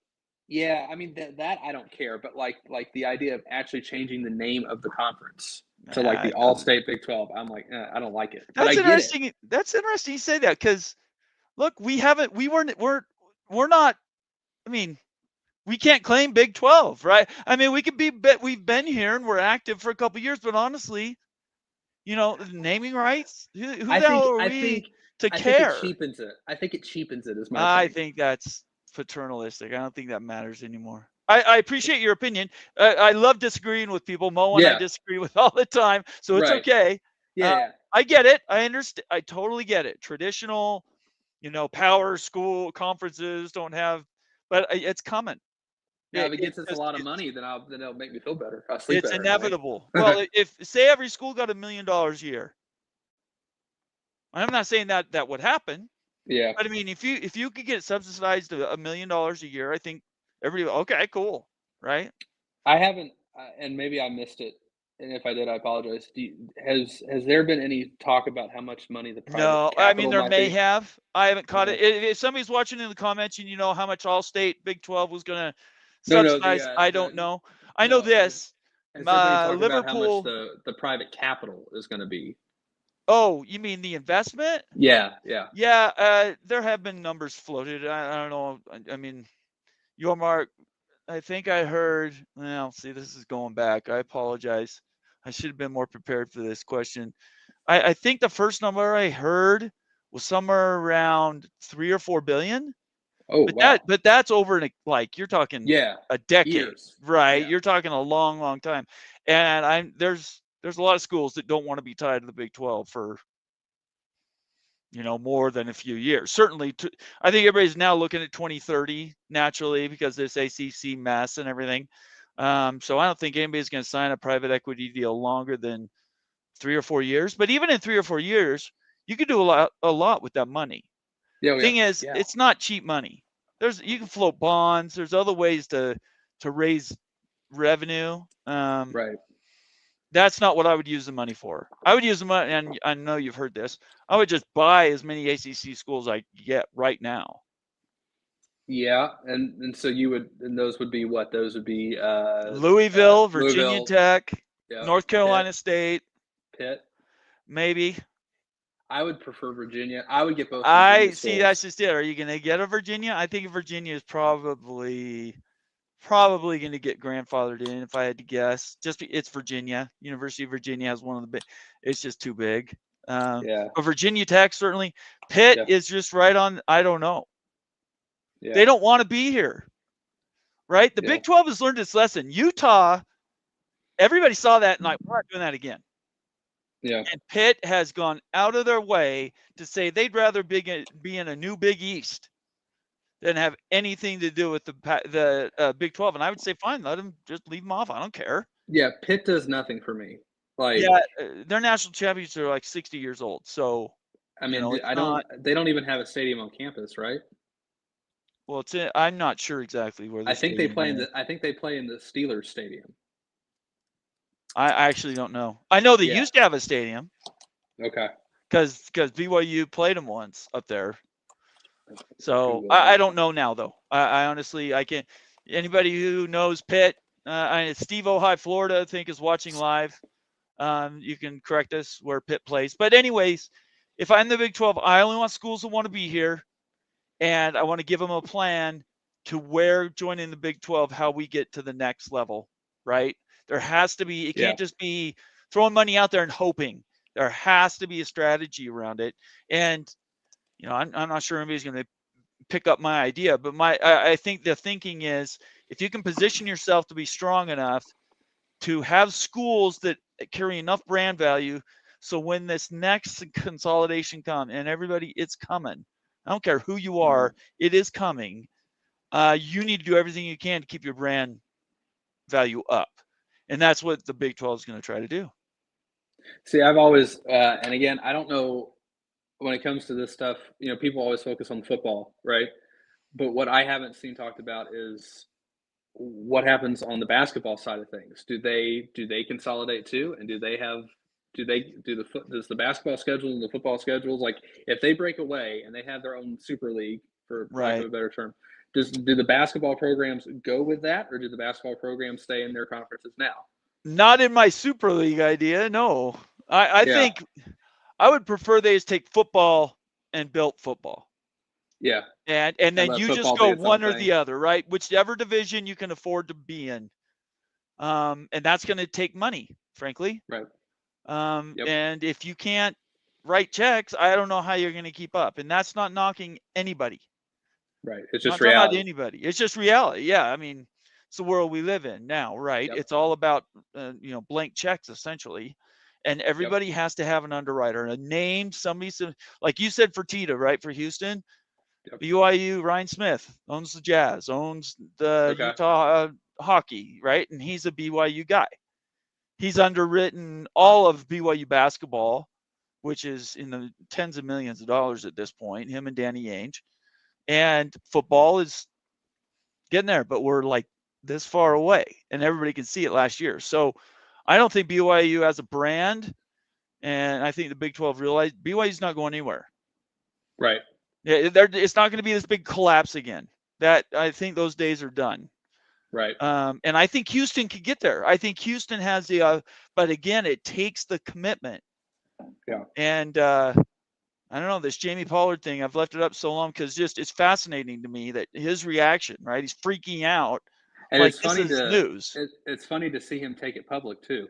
Yeah, that I don't care, but like the idea of actually changing the name of the conference to like the All-State Big 12, I'm like, I don't like it. That's interesting. That's interesting you say that, because look, we're not. We can't claim Big 12, right? We could we've been here and we're active for a couple of years, but honestly, naming rights. Who the hell are we to care? I think it cheapens it. Is my. I think that's paternalistic. I don't think that matters anymore. I appreciate your opinion. I love disagreeing with people. Mo and I disagree with all the time, so it's okay. Yeah. I get it. I understand. I totally get it. Traditional, power school conferences don't have, but it's coming. Yeah, if it gets us a lot of money, then it'll make me feel better. I'll sleep better. It's inevitable. Well, if say every school got $1 million a year, I'm not saying that would happen. Yeah. But if you could get subsidized $1 million a year, I think everybody, okay, cool, right? I haven't, and maybe I missed it, and if I did, I apologize. Has there been any talk about how much money the private capital there may be? have. I haven't caught it. If somebody's watching in the comments and how much All-State Big 12 was going to subsidize, I don't know. I know this. Liverpool. About how much the private capital is going to be. Oh, you mean the investment? Yeah. There have been numbers floated. I don't know. Yormark, I think I heard. Well, see, this is going back. I apologize. I should have been more prepared for this question. I think the first number I heard was somewhere around 3 or 4 billion. Oh, wow. But that's over you're talking a decade, years. Right? Yeah. You're talking a long, long time. And there's a lot of schools that don't want to be tied to the Big 12 for more than a few years. Certainly, I think everybody's now looking at 2030 naturally, because this ACC mess and everything. So I don't think anybody's going to sign a private equity deal longer than 3 or 4 years. But even in 3 or 4 years, you could do a lot with that money. Thing is, it's not cheap money. You can float bonds. There's other ways to raise revenue. Right. That's not what I would use the money for. I would use the money, and I know you've heard this, I would just buy as many ACC schools I get right now. Yeah, and so those would be what? Those would be Louisville, Virginia Louisville, Tech, yeah, North Pitt, Carolina State, Pitt. maybe. I would prefer Virginia. I would get both I Virginia see. That's schools. just it. Are you going to get a Virginia? I think Virginia is probably going to get grandfathered in if I had to guess. It's Virginia. University of Virginia has one of the big. It's just too big. Yeah, But Virginia Tech certainly. Pitt yeah, is just right on. I don't know. yeah, They don't want to be here, right? The yeah, Big 12 has learned its lesson. Utah, everybody saw that and like, we're not doing that again. yeah. And Pitt has gone out of their way to say they'd rather be in a new Big East than have anything to do with the Big 12. And I would say, fine, let them just leave them off. I don't care. Yeah, Pitt does nothing for me. Like, Yeah, their national champions are like 60 years old. So, I mean, it's not. they don't even have a stadium on campus, right? Well, I'm not sure exactly where the stadium is. I think they play in the Steelers stadium. I actually don't know. I know they Yeah. used to have a stadium Okay. because BYU played them once up there. So I don't know now though. I honestly I can't. Anybody who knows Pitt, Steve Ohio, Florida, I think is watching live. You can correct us where Pitt plays. But anyways, if I'm the Big 12, I only want schools that want to be here, and I want to give them a plan to where joining the Big 12, how we get to the next level, right? There has to be. It can't just be throwing money out there and hoping. There has to be a strategy around it, and I'm not sure anybody's going to pick up my idea, but I think the thinking is if you can position yourself to be strong enough to have schools that carry enough brand value, so when this next consolidation comes, and everybody, it's coming. I don't care who you are, it is coming. You need to do everything you can to keep your brand value up, and that's what the Big 12 is going to try to do. See, I've always, and again, I don't know when it comes to this stuff. People always focus on football, right? But what I haven't seen talked about is what happens on the basketball side of things. Do they consolidate too? And does the basketball schedule and the football schedules, like if they break away and they have their own super league, for lack of a better term, do the basketball programs go with that, or do the basketball programs stay in their conferences now? Not in my super league idea. No, I think I would prefer they just take football and built football. Yeah. And then you just go one or the other, right? Whichever division you can afford to be in. And that's going to take money, frankly. Right. And if you can't write checks, I don't know how you're going to keep up. And that's not knocking anybody. Right. It's just not reality. Not anybody. It's just reality. Yeah. I mean, it's the world we live in now, right? It's all about, blank checks essentially. And everybody has to have an underwriter, a name, somebody, like you said, Fertitta, right? For Houston, BYU, Ryan Smith owns the Jazz, owns the Utah hockey, right? And he's a BYU guy. He's underwritten all of BYU basketball, which is in the tens of millions of dollars at this point, him and Danny Ainge. And football is getting there, but we're like this far away, and everybody can see it last year. So I don't think BYU has a brand, and I think the Big 12 realized BYU's not going anywhere. Right. Yeah, it's not going to be this big collapse again. That I think those days are done. Right. And I think Houston could get there. I think Houston has the, but again, it takes the commitment. Yeah. And I don't know, this Jamie Pollard thing, I've left it up so long because it's fascinating to me that his reaction, right? He's freaking out. And like it's funny news. It's funny to see him take it public too.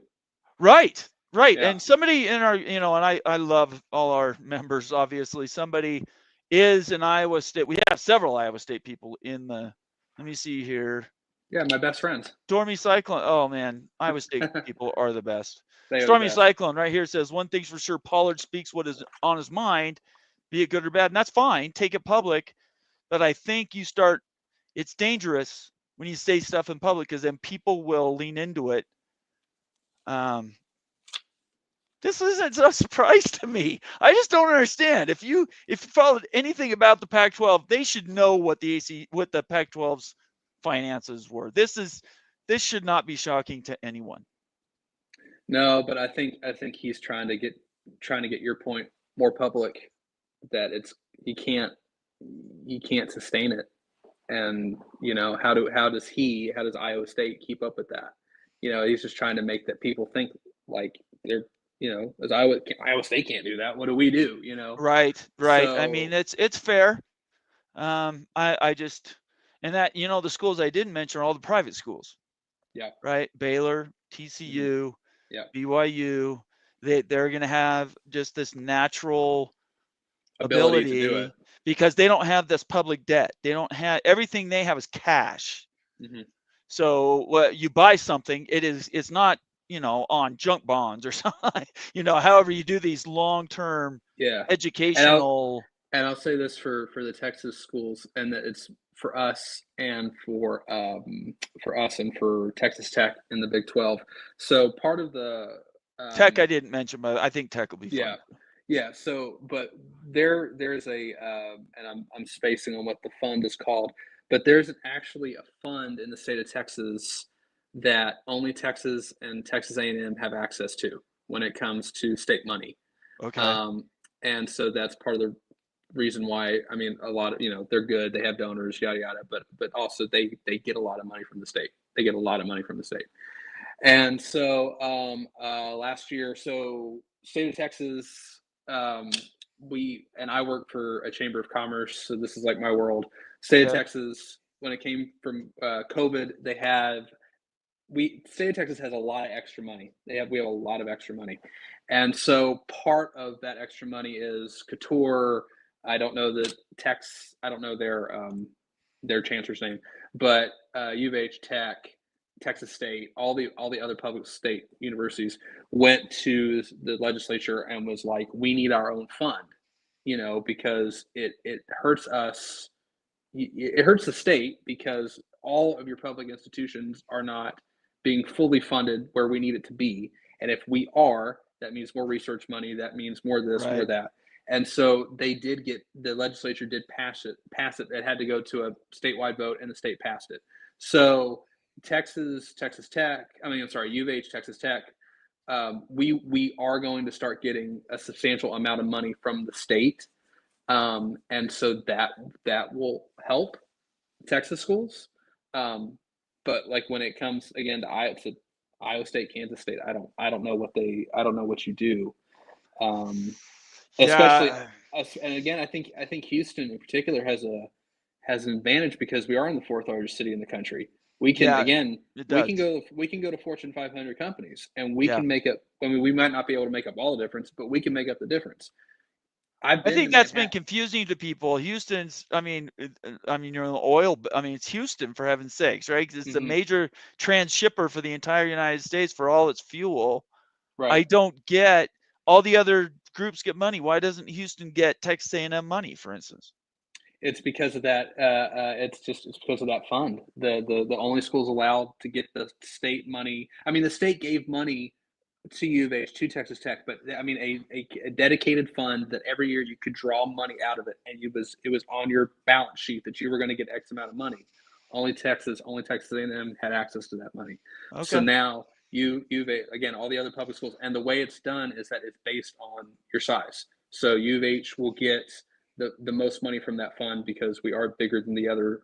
Right. Right. Yeah. And somebody in our, and I love all our members, obviously. Somebody is an Iowa State. We have several Iowa State people in the, let me see here. Yeah, my best friends. Stormy Cyclone. Oh, man. Iowa State people are the best. Stormy Cyclone right here says, one thing's for sure, Pollard speaks what is on his mind, be it good or bad. And that's fine. Take it public. But I think it's dangerous when you say stuff in public because then people will lean into it. This isn't a surprise to me. I just don't understand. If you followed anything about the Pac-12, they should know what the Pac-12's finances were. This should not be shocking to anyone. No, but I think he's trying to get your point more public, that he can't sustain it. And how does Iowa State keep up with that? He's just trying to make that people think like they're, as Iowa State can't do that. What do we do? Right. So, I mean, it's fair. I just, and that, the schools I didn't mention are all the private schools. Yeah. Right. Baylor, TCU, yeah, BYU, they're going to have just this natural ability to do it. because they don't have this public debt. They don't have, everything they have is cash. Mm-hmm. So what you buy something, it's not, on junk bonds or something, however you do these long-term educational. And I'll say this for the Texas schools, and that it's for us and for Texas Tech in the Big 12. So part of the Tech I didn't mention, but I think Tech will be fun. Yeah. So, but there's a and I'm spacing on what the fund is called, but there's actually a fund in the state of Texas that only Texas and Texas A&M have access to when it comes to state money. Okay. And so that's part of the reason why, I mean, a lot of, they're good, they have donors, yada yada, but also they get a lot of money from the state. And so last year, so state of Texas, I work for a chamber of commerce, so this is like my world. State of Texas, when it came from COVID, state of Texas has a lot of extra money. We have a lot of extra money, and so part of that extra money is Couture. I don't know their chancellor's name, but U of H, Tech, Texas State, all the other public state universities went to the legislature and was like, we need our own fund, because it hurts us. It hurts the state because all of your public institutions are not being fully funded where we need it to be. And if we are, that means more research money. That means more this, more that. And so the legislature did pass it. It had to go to a statewide vote, and the state passed it. So U of H, Texas Tech, we are going to start getting a substantial amount of money from the state. And so that will help Texas schools. But like when it comes again to Iowa State, Kansas State, I don't know what you do. Especially, and again, I think Houston in particular has an advantage because we are in the fourth largest city in the country. We can we can go to Fortune 500 companies, and we can make up. I mean, we might not be able to make up all the difference, but we can make up the difference. I think that's been confusing to people. Houston's, I mean, you're in the oil. I mean, it's Houston, for heaven's sakes, right? Because it's a major transshipper for the entire United States for all its fuel. Right. I don't get, all the other groups get money. Why doesn't Houston get Texas A&M money, for instance? It's because of that. It's because of that fund. The only schools allowed to get the state money. I mean, the state gave money to U of H, to Texas Tech, but I mean a dedicated fund that every year you could draw money out of it, and it was on your balance sheet that you were going to get X amount of money. Only Texas A&M had access to that money. Okay. So now U of H, again, all the other public schools, and the way it's done is that it's based on your size. So U of H will get the most money from that fund because we are bigger than the other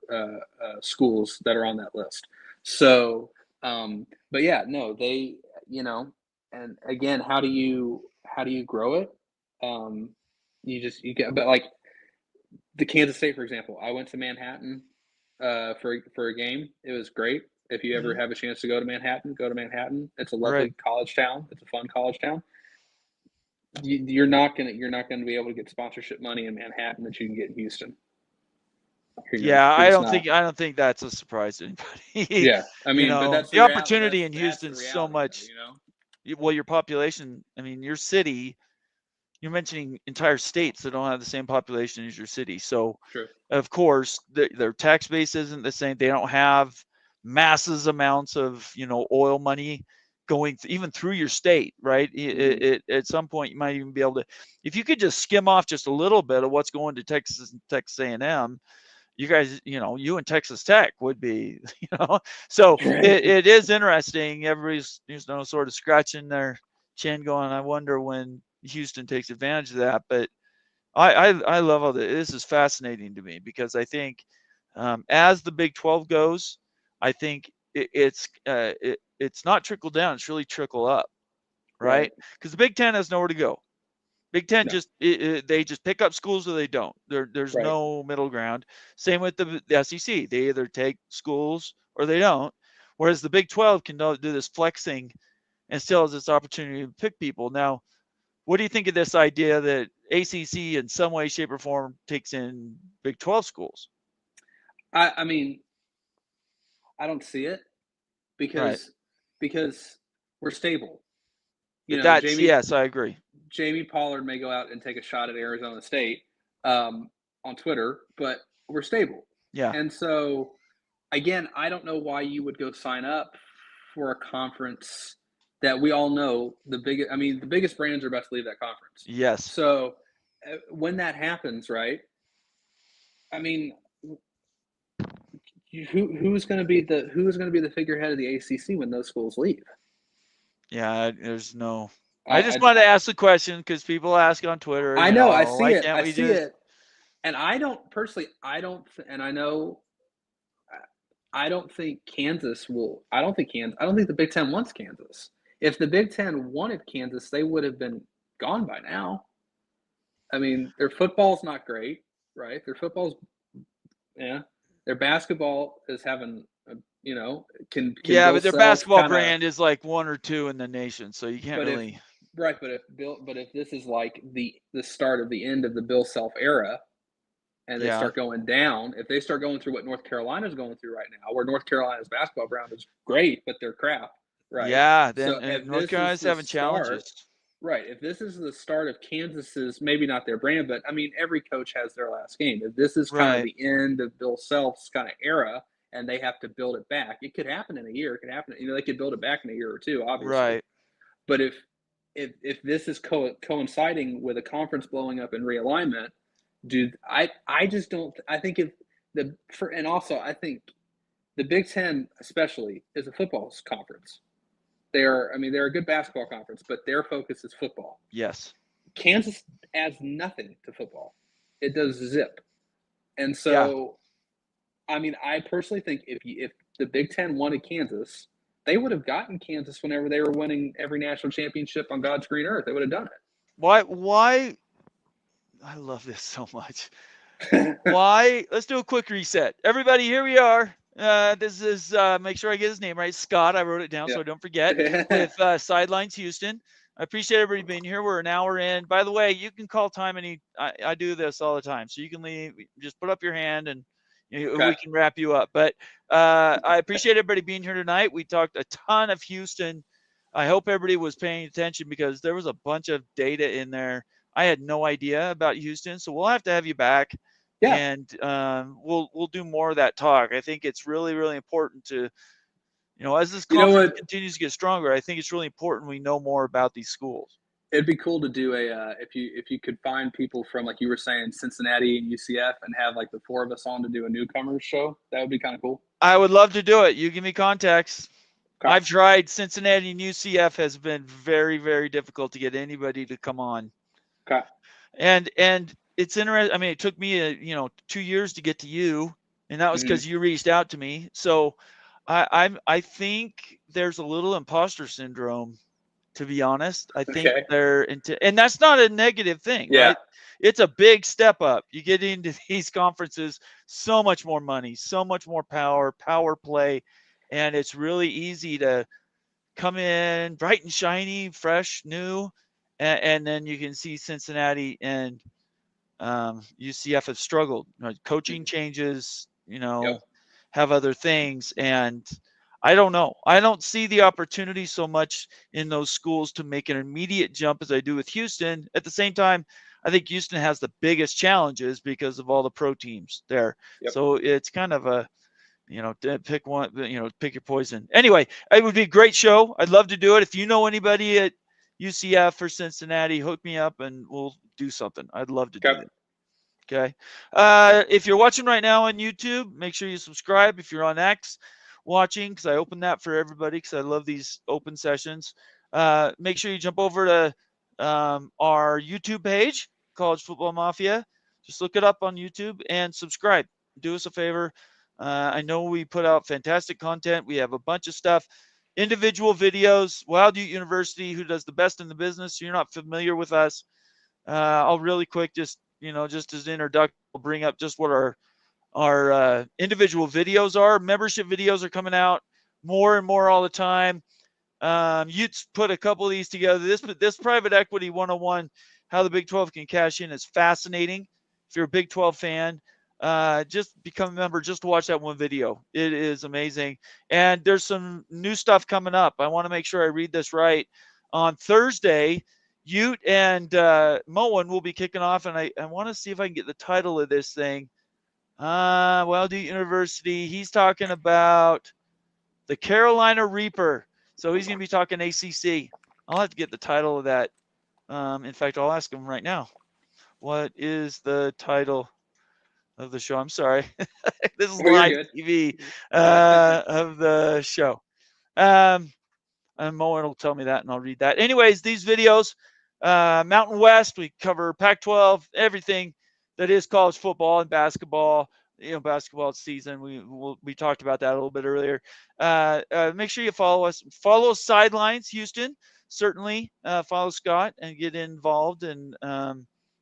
schools that are on that list. So, but yeah, no, they, and again, how do you grow it? You get, but like the Kansas State, for example, I went to Manhattan for a game. It was great. If you ever have a chance to go to Manhattan, go to Manhattan. It's a lovely college town. It's a fun college town. You're not gonna be able to get sponsorship money in Manhattan that you can get in Houston. I don't think that's a surprise to anybody. Yeah, I mean, but that's the opportunity in Houston is so much. Well, your population. I mean, your city. You're mentioning entire states that don't have the same population as your city. So, of course, their tax base isn't the same. They don't have massive amounts of oil money going even through your state, right? At some point, you might even be able to, if you could just skim off just a little bit of what's going to Texas and Texas A&M, you guys, you and Texas Tech would be, So it is interesting. Everybody's sort of scratching their chin, going, I wonder when Houston takes advantage of that. But I love all this. This is fascinating to me because I think As the Big 12 goes, I think it's not trickle down; it's really trickle up, right? Right. Because the Big 10 has nowhere to go. Big 10 No. they just pick up schools or they don't. There's Right. no middle ground. Same with the SEC. They either take schools or they don't. Whereas the Big 12 can do this flexing and still has this opportunity to pick people. Now, what do you think of this idea that ACC in some way, shape, or form takes in Big 12 schools? I mean, I don't see it Right. because we're stable. You know, That's yes, I agree. Jamie Pollard may go out and take a shot at Arizona State on Twitter, but we're stable. Yeah. And so, again, I don't know why you would go sign up for a conference that we all know the biggest. I mean, the biggest brands are best to leave that conference. Yes. So when that happens, right? I mean, who's going to be the figurehead of the ACC when those schools leave? Yeah, there's no. I just wanted to ask the question because people ask on Twitter. I know, I see why it. can't I we see just? it. And I don't personally, and I know, I don't think Kansas will. I don't think the Big Ten wants Kansas. If the Big Ten wanted Kansas, they would have been gone by now. I mean, their football's not great, right? Their football's, yeah. Their basketball is having, can Yeah, Bill but their Self basketball kind of, brand is like 1 or 2 in the nation, so you can't but if really. right, but if this is like the start of the end of the Bill Self era, and they Yeah. start going down, if they start going through what North Carolina's going through right now, where North Carolina's basketball brand is great, but they're crap, right? Yeah, So then if North this is Carolina's the having start, challenges. right, if this is the start of Kansas's, maybe not their brand, but I mean, every coach has their last game. If this is kind of Right. the end of Bill Self's kind of era, and they have to build it back, it could happen in a year. It could happen, they could build it back in a year or two, obviously. Right. But if this is coinciding with a conference blowing up in realignment, dude, I just don't. I think and also I think the Big Ten especially is a football conference. They're a good basketball conference, but their focus is football. Yes. Kansas adds nothing to football. It does zip. And so, I mean, I personally think if the Big Ten wanted Kansas, they would have gotten Kansas whenever they were winning every national championship on God's green earth. They would have done it. Why? I love this so much. Why? Let's do a quick reset. Everybody, here we are. This is make sure I get his name right. Scott. I wrote it down so I don't forget. With Sidelines Houston. I appreciate everybody being here. We're an hour in. By the way, you can call time I do this all the time, so you can leave. Just put up your hand and we can wrap you up. But I appreciate everybody being here tonight. We talked a ton of Houston. I hope everybody was paying attention because there was a bunch of data in there. I had no idea about Houston, so we'll have to have you back. Yeah. And we'll do more of that talk. I think it's really, really important to, as this conference continues to get stronger, I think it's really important we know more about these schools. It'd be cool to do if you could find people from, like you were saying, Cincinnati and UCF, and have like the four of us on to do a newcomers show. That would be kind of cool. I would love to do it. You give me contacts. Okay. I've tried. Cincinnati and UCF has been very, very difficult to get anybody to come on. Okay. And it's interesting. I mean, it took me 2 years to get to you, and that was because you reached out to me. So I think there's a little imposter syndrome, to be honest. I think they're and that's not a negative thing, right? It's a big step up. You get into these conferences, so much more money, so much more power play, and it's really easy to come in bright and shiny, fresh, new, and then you can see Cincinnati and UCF have struggled. Coaching changes, have other things, and I don't know. I don't see the opportunity so much in those schools to make an immediate jump as I do with Houston. At the same time, I think Houston has the biggest challenges because of all the pro teams there. So it's kind of a, pick one, pick your poison. Anyway, it would be a great show. I'd love to do it. If you know anybody at UCF or Cincinnati, hook me up and we'll do something. I'd love to do that. Okay. If you're watching right now on YouTube, make sure you subscribe. If you're on X watching, because I open that for everybody because I love these open sessions, make sure you jump over to our YouTube page, College Football Mafia. Just look it up on YouTube and subscribe. do us a favor. I know we put out fantastic content. We have a bunch of stuff, individual videos. Wild Ute University, who does the best in the business. You're not familiar with us. I'll really quick just as an introduction, I'll bring up just what our individual videos are. Membership videos are coming out more and more all the time. Utes put a couple of these together. This private equity 101, how the Big 12 can cash in, is fascinating. If you're a Big 12 fan, just become a member just to watch that one video. It is amazing. And there's some new stuff coming up. I want to make sure I read this right. On Thursday, Ute and Moen will be kicking off, and I want to see if I can get the title of this thing. Wild Ute University, he's talking about the Carolina Reaper. So he's going to be talking ACC. I'll have to get the title of that. In fact, I'll ask him right now. What is the title of the show? I'm sorry. This is live TV of the show. And Moen will tell me that, and I'll read that. Anyways, these videos, Mountain West, we cover Pac-12, everything that is college football and basketball. Basketball season. We talked about that a little bit earlier. Make sure you follow us. Follow Sidelines Houston. Certainly follow Scott and get involved, and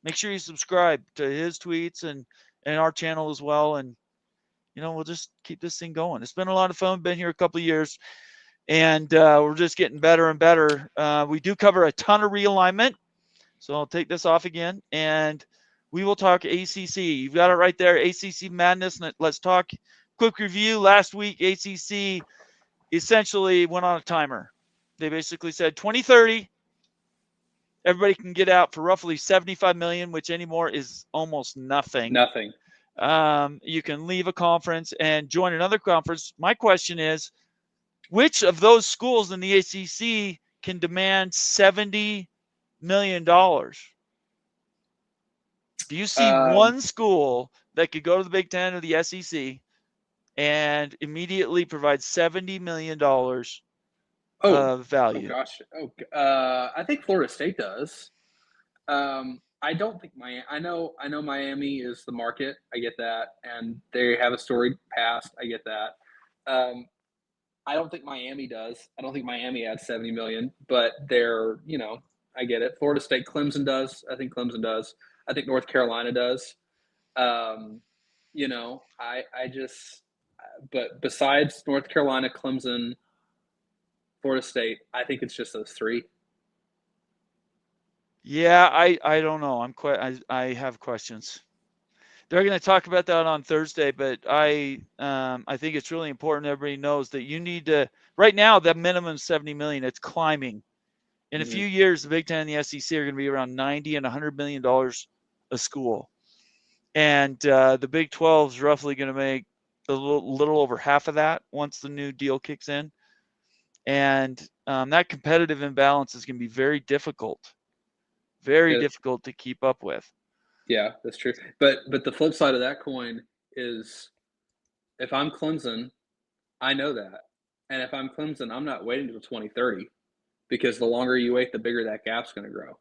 make sure you subscribe to his tweets and our channel as well. And we'll just keep this thing going. It's been a lot of fun. Been here a couple of years, and we're just getting better and better. We do cover a ton of realignment, so I'll take this off again, and we will talk ACC. You've got it right there, ACC madness. Let's talk quick review. Last week, ACC essentially went on a timer. They basically said 2030, everybody can get out for roughly $75 million, which anymore is almost nothing. Nothing. You can leave a conference and join another conference. My question is, which of those schools in the ACC can demand $70 million? Do you see one school that could go to the Big Ten or the SEC and immediately provide $70 million of value? Oh gosh. I think Florida State does. I don't think I know Miami is the market. I get that, and they have a storied past. I get that. I don't think Miami does. I don't think Miami adds 70 million, but they're, I get it. Florida State, Clemson does. I think Clemson does. I think North Carolina does. But besides North Carolina, Clemson, Florida State, I think it's just those three. Yeah, I don't know. I have questions. They're going to talk about that on Thursday, but I think it's really important everybody knows that you need to. Right now, that minimum $70 million. It's climbing. In a few years, the Big Ten and the SEC are going to be around $90 and $100 million a school, and the Big 12 is roughly going to make a little over half of that once the new deal kicks in, and that competitive imbalance is going to be very difficult, difficult to keep up with. Yeah, that's true. But the flip side of that coin is, if I'm Clemson, I know that, and if I'm Clemson, I'm not waiting until 2030. Because the longer you wait, the bigger that gap's going to grow.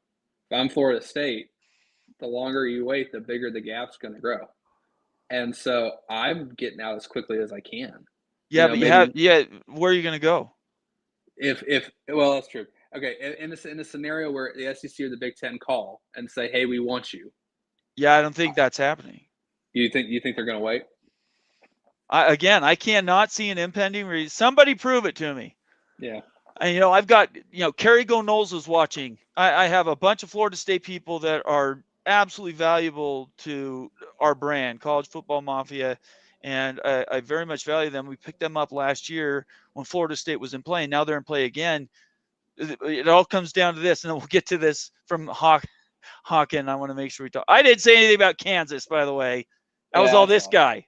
If I'm Florida State, the longer you wait, the bigger the gap's going to grow. And so I'm getting out as quickly as I can. Yeah, but where are you going to go? Well, that's true. Okay, in a scenario where the SEC or the Big Ten call and say, "Hey, we want you." Yeah, I don't think that's happening. You think they're going to wait? I cannot see an impending reason. Somebody prove it to me. Yeah. And, I've got, Kerry Go-Knowles is watching. I have a bunch of Florida State people that are absolutely valuable to our brand, College Football Mafia, and I very much value them. We picked them up last year when Florida State was in play, and now they're in play again. It all comes down to this, and then we'll get to this from Hawken. I want to make sure we talk. I didn't say anything about Kansas, by the way. That was all this guy.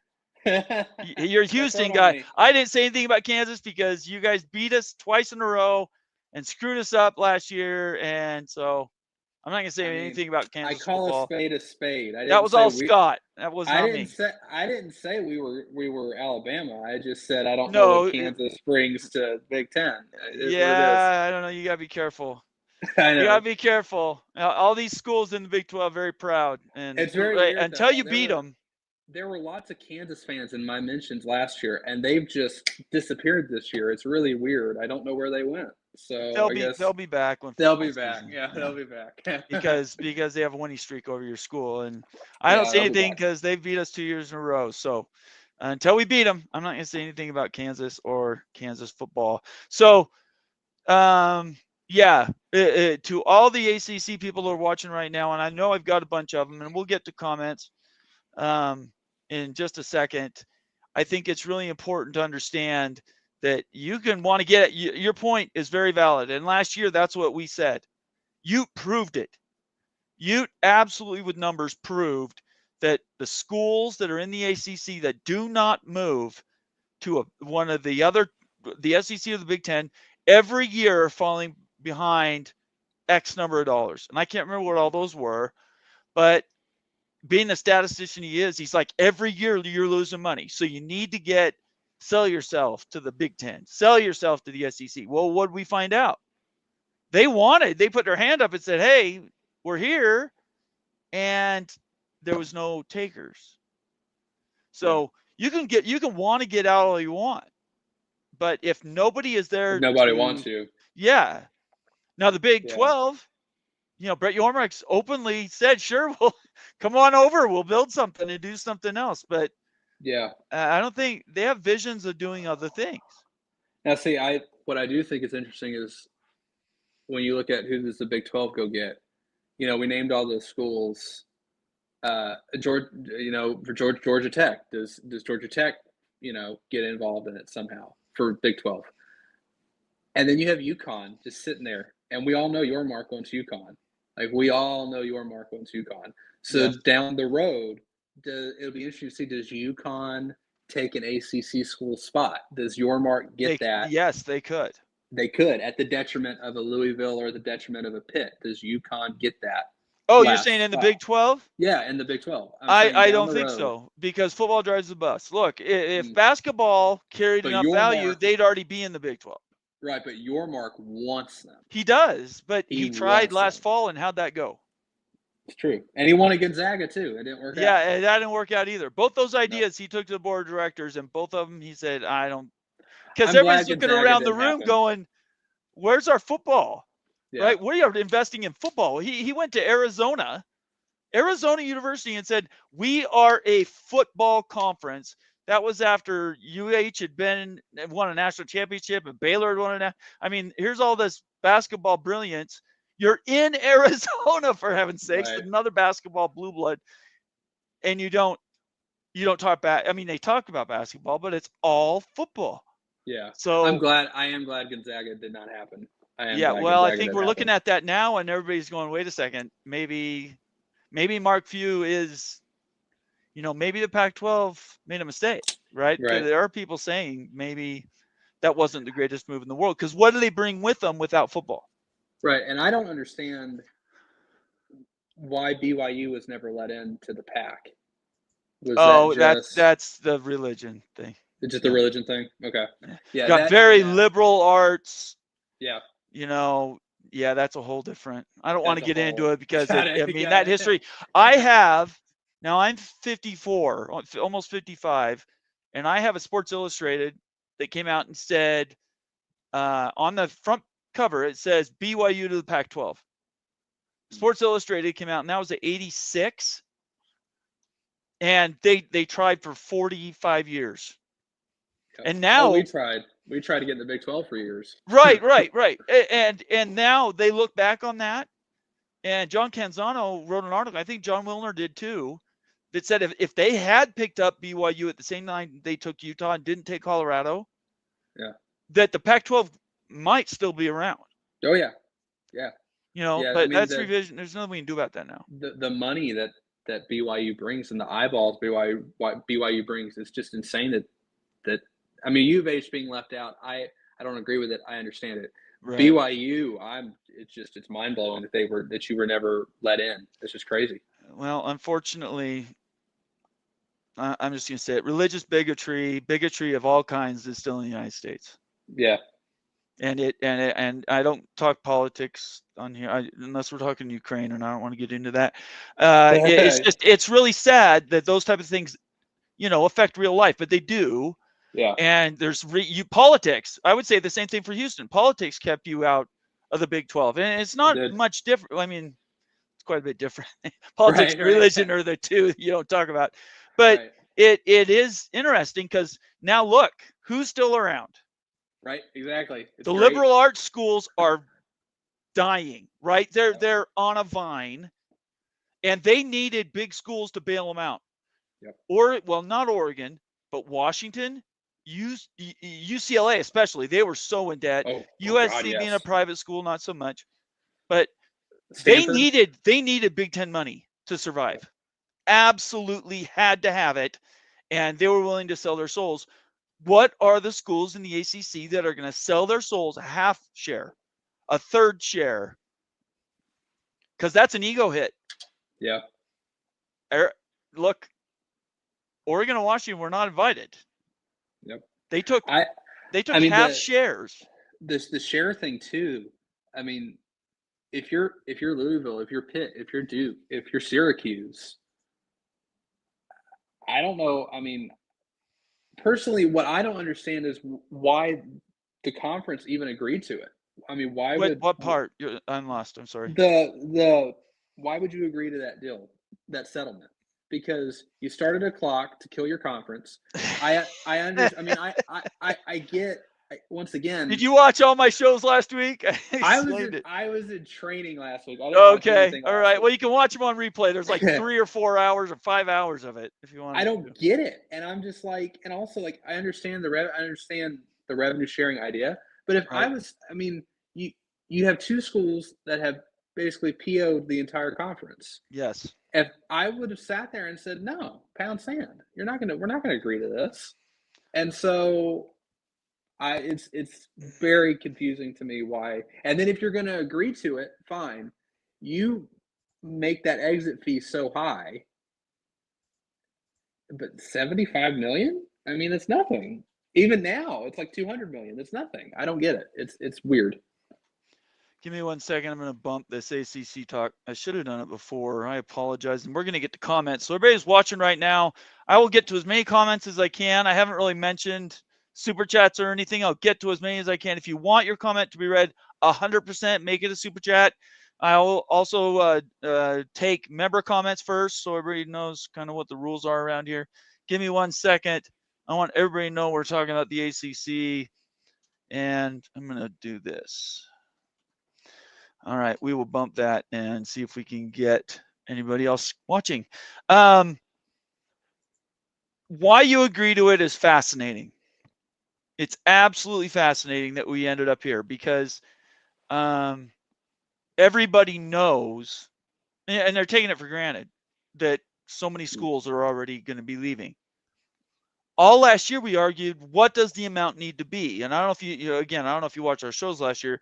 You're a Houston guy. I didn't say anything about Kansas because you guys beat us twice in a row and screwed us up last year, and so I'm not gonna say anything about Kansas football. I call football. A spade a spade. That was all Scott. That was not me. I didn't say we were Alabama. I just said I don't know what Kansas brings to Big Ten. I don't know. You gotta be careful. I know. You gotta be careful. Now, all these schools in the Big 12 are very proud, and it's very until you beat them. there were lots of Kansas fans in my mentions last year, and they've just disappeared this year. It's really weird. I don't know where they went. So I guess They'll be back when they'll football be back. season. Yeah, they'll be back. because they have a winning streak over your school, and I don't Yeah, say they'll be anything back. because they've beat us 2 years in a row. So until we beat them, I'm not going to say anything about Kansas or Kansas football. So yeah, to all the ACC people who are watching right now, and I know I've got a bunch of them, and we'll get to comments in just a second. I think it's really important to understand that you can want to get it. Your point is very valid. And last year, that's what we said. You proved it. You absolutely, with numbers, proved that the schools that are in the ACC that do not move to one of the other, the SEC or the Big Ten, every year are falling behind X number of dollars. And I can't remember what all those were, but being the statistician he is, he's like, every year you're losing money. So you need to sell yourself to the Big Ten, sell yourself to the SEC. Well, what did we find out? They put their hand up and said, hey, we're here. And there was no takers. So you can want to get out all you want. But if nobody is there, nobody wants you. Yeah. Now the Big 12, Brett Yormark's openly said, sure, we'll come on over. We'll build something and do something else. But I don't think they have visions of doing other things. Now, see, what I do think is interesting is when you look at who does the Big 12 go get. We named all those schools. Georgia Tech. Does Georgia Tech, get involved in it somehow for Big 12? And then you have UConn just sitting there, and we all know Yormark went to UConn. Like, we all know Yormark went to UConn. So down the road, it'll be interesting to see, does UConn take an ACC school spot? Does Yormark get that? Yes, they could. They could, at the detriment of a Louisville or the detriment of a Pitt. Does UConn get that? Oh, you're saying in the Big 12? Yeah, in the Big 12. I don't think so, because football drives the bus. Look, if basketball carried enough value, they'd already be in the Big 12. Right, but Yormark wants them. He does, but he tried last fall, and how'd that go? It's true. And he wanted Gonzaga, too. It didn't work out. Yeah, that didn't work out either. Both those ideas he took to the board of directors, and both of them he said, I don't. Because everybody's looking around the room going, where's our football? Yeah. Right? We are investing in football. He went to Arizona University, and said, we are a football conference. That was after UH had won a national championship, and Baylor had won I mean, here's all this basketball brilliance. You're in Arizona, for heaven's sakes, with another basketball blue blood, and you don't talk about. I mean, they talk about basketball, but it's all football. Yeah. So I am glad Gonzaga did not happen. I think we're looking at that now, and everybody's going, wait a second, maybe Mark Few is, maybe the Pac-12 made a mistake, right? There are people saying maybe that wasn't the greatest move in the world, because what do they bring with them without football? Right, and I don't understand why BYU was never let into the Pac. That's the religion thing. It's just the religion thing? Okay. Yeah, got very liberal arts. Yeah. That's a whole different. I don't want to get into it because that history. Now I'm 54, almost 55, and I have a Sports Illustrated that came out and said on the front cover it says BYU to the Pac-12. Sports Illustrated came out, and that was at 86, and they tried for 45 years, and now we tried to get in the Big 12 for years. Right. And now they look back on that, and John Canzano wrote an article, I think John Wilner did too, that said if they had picked up BYU at the same time they took Utah and didn't take Colorado, that the Pac-12 might still be around. Oh yeah. But that's revision. There's nothing we can do about that now. The money that BYU brings and the eyeballs BYU brings is just insane. That I mean, U of H being left out, I don't agree with it. I understand it. Right. BYU, it's mind blowing that you were never let in. It's just crazy. Well, unfortunately, I'm just gonna say it. Religious bigotry of all kinds is still in the United States. Yeah. And I don't talk politics on here unless we're talking Ukraine, and I don't want to get into that. It's really sad that those type of things affect real life, but they do. Yeah. And there's politics. I would say the same thing for Houston. Politics kept you out of the Big 12, and it's not much different. I mean, it's quite a bit different. Politics and religion are the two you don't talk about, but it is interesting because now look who's still around. Right, exactly. It's the great. Liberal arts schools are dying, right? They're on a vine, and they needed big schools to bail them out. Yep. Or not Oregon, but Washington, UCLA especially. They were so in debt. USC being a private school, not so much, but Stanford. they needed Big Ten money to survive. Yep. Absolutely had to have it, and they were willing to sell their souls. What are the schools in the ACC that are going to sell their souls a half share, a third share? Because that's an ego hit. Yeah. Look, Oregon and Washington were not invited. Yep. They took half shares. The share thing too. I mean, if you're Louisville, if you're Pitt, if you're Duke, if you're Syracuse, I don't know. I mean, personally, what I don't understand is why the conference even agreed to it. I mean, why would what part? I'm lost. I'm sorry. Why would you agree to that deal, that settlement? Because you started a clock to kill your conference. I understand. I I get. Once again, did you watch all my shows last week? I was in training last week. Okay, all right. Well, you can watch them on replay. There's like 3 or 4 hours or 5 hours of it if you want. I don't get it, and I'm just like, and also like I understand the revenue sharing idea, but if you have two schools that have basically PO'd the entire conference. Yes. If I would have sat there and said, no, pound sand, we're not gonna agree to this, and so. It's very confusing to me why. And then if you're going to agree to it, fine. You make that exit fee so high, but $75 million? I mean, it's nothing. Even now, it's like $200 million. It's nothing. I don't get it. It's weird. Give me 1 second. I'm going to bump this ACC talk. I should have done it before. I apologize. And we're going to get to comments. So everybody's watching right now. I will get to as many comments as I can. I haven't really mentioned super chats or anything. I'll get to as many as I can. If you want your comment to be read 100%, make it a super chat. I'll also take member comments first so everybody knows kind of what the rules are around here. Give me 1 second. I want everybody to know we're talking about the ACC, and I'm going to do this. All right, we will bump that and see if we can get anybody else watching. Why you agree to it is fascinating. It's absolutely fascinating that we ended up here because everybody knows, and they're taking it for granted, that so many schools are already going to be leaving. All last year we argued, what does the amount need to be? And I don't know if I don't know if you watched our shows last year.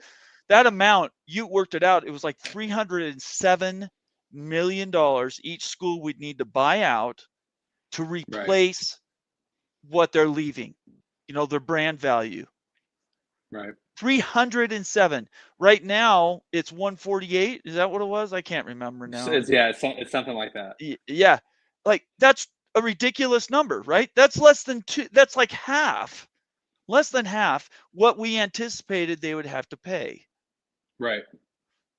That amount, you worked it out. It was like $307 million each school would need to buy out to replace what they're leaving. Their brand value. Right. 307. Right now, it's 148. Is that what it was? I can't remember now. It's something like that. Yeah. Like, that's a ridiculous number, right? That's less than two. That's like less than half what we anticipated they would have to pay. Right.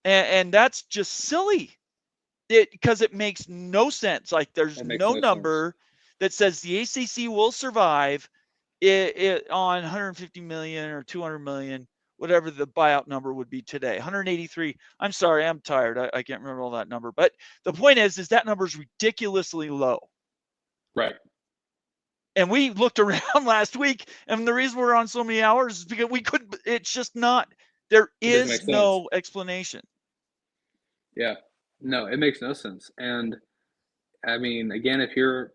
And that's just silly. Because it makes no sense. Like, there's no number that says the ACC will survive it on 150 million or 200 million, whatever the buyout number would be today. 183. I'm sorry, I'm tired. I can't remember all that number. But the point is that number is ridiculously low. Right. And we looked around last week, and the reason we're on so many hours is because it's just not, there is no explanation. Yeah. No, it makes no sense. And I mean, again, if you're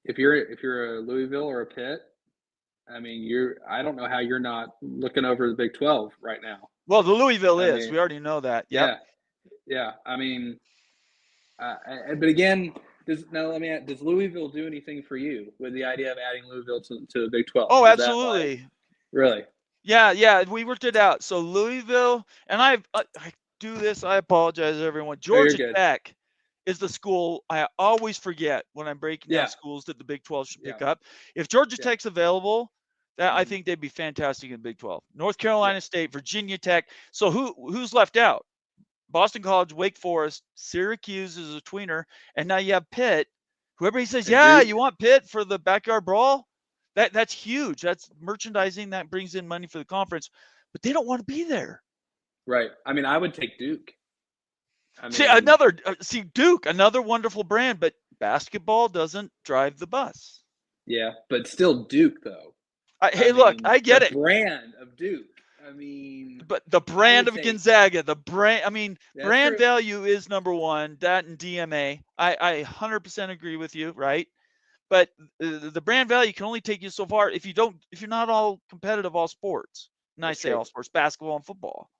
a Louisville or a Pitt, I mean, I don't know how you're not looking over the Big 12 right now. Well, the Louisville is. We already know that. Yep. Yeah. I mean, but again, does Louisville do anything for you with the idea of adding Louisville to the Big 12? Oh, absolutely. Really? Yeah. We worked it out. So Louisville, and I do this. I apologize, everyone. Georgia Tech is the school I always forget when I'm breaking down schools that the Big 12 should pick up. If Georgia Tech's available, that I think they'd be fantastic in Big 12. North Carolina State, Virginia Tech. So who's left out? Boston College, Wake Forest, Syracuse is a tweener, and now you have Pitt. Whoever says, you want Pitt for the backyard brawl? That's huge. That's merchandising. That brings in money for the conference, but they don't want to be there. Right. I mean, I would take Duke. Duke, another wonderful brand, but basketball doesn't drive the bus. Yeah, but still Duke, though. I get it. The brand of Duke. I mean, but the brand of Gonzaga, brand true. value is number one. That and DMA. I 100% agree with you, right? But the brand value can only take you so far if you're not all competitive, all sports. And I say all sports, basketball and football.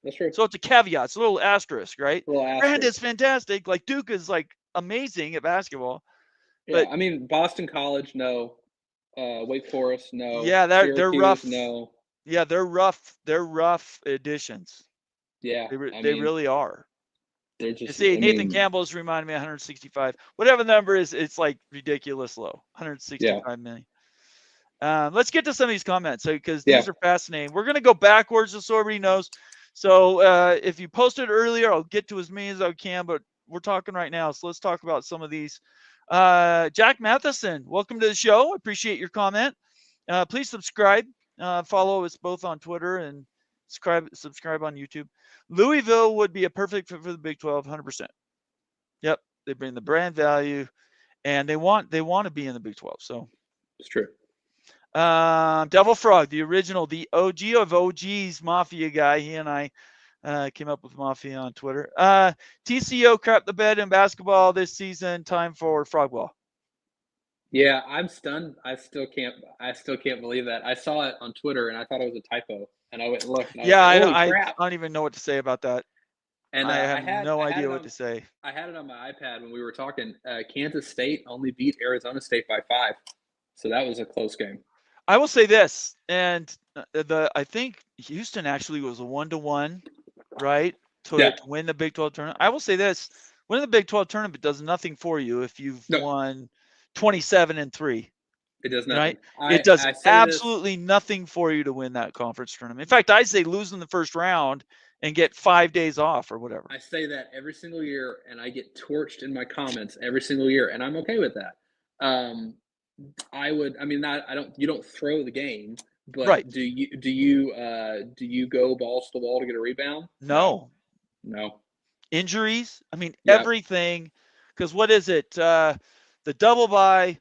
That's true. So it's a caveat. It's a little asterisk, right? Asterisk. Brand is fantastic. Like Duke is like amazing at basketball. Yeah, but I mean, Boston College, no. Wake Forest, no. Yeah, they're rough. No. Yeah, they're rough. They're rough additions. Yeah, they really are. They're just. Nathan Campbell's reminded me of 165. Whatever the number is, it's like ridiculous low. 165 million. Let's get to some of these comments because these are fascinating. We're gonna go backwards just so everybody knows. So if you posted earlier, I'll get to as many as I can, but we're talking right now. So let's talk about some of these. Jack Matheson, welcome to the show. I appreciate your comment. Please subscribe. Follow us both on Twitter and subscribe on YouTube. Louisville would be a perfect fit for the Big 12, 100%. Yep, they bring the brand value, and they want to be in the Big 12. So it's true. Devil Frog, the original, the OG of OGs, Mafia guy. He and I came up with Mafia on Twitter. TCO crapped the bed in basketball this season. Time for Frogball. Yeah, I'm stunned. I still can't believe that. I saw it on Twitter and I thought it was a typo, and I went and looked. And I don't even know what to say about that. And I have no idea what to say. I had it on my iPad when we were talking. Kansas State only beat Arizona State by 5, so that was a close game. I will say this, and I think Houston actually was a 1-1, right, to win the Big 12 tournament. I will say this: winning the Big 12 tournament does nothing for you if you've won 27-3. It does nothing. Right? It does absolutely nothing for you to win that conference tournament. In fact, I say lose in the first round and get 5 days off or whatever. I say that every single year, and I get torched in my comments every single year, and I'm okay with that. You don't throw the game, but do you go balls to the wall to get a rebound? No. Injuries. I mean, everything. Because what is it? The double bye.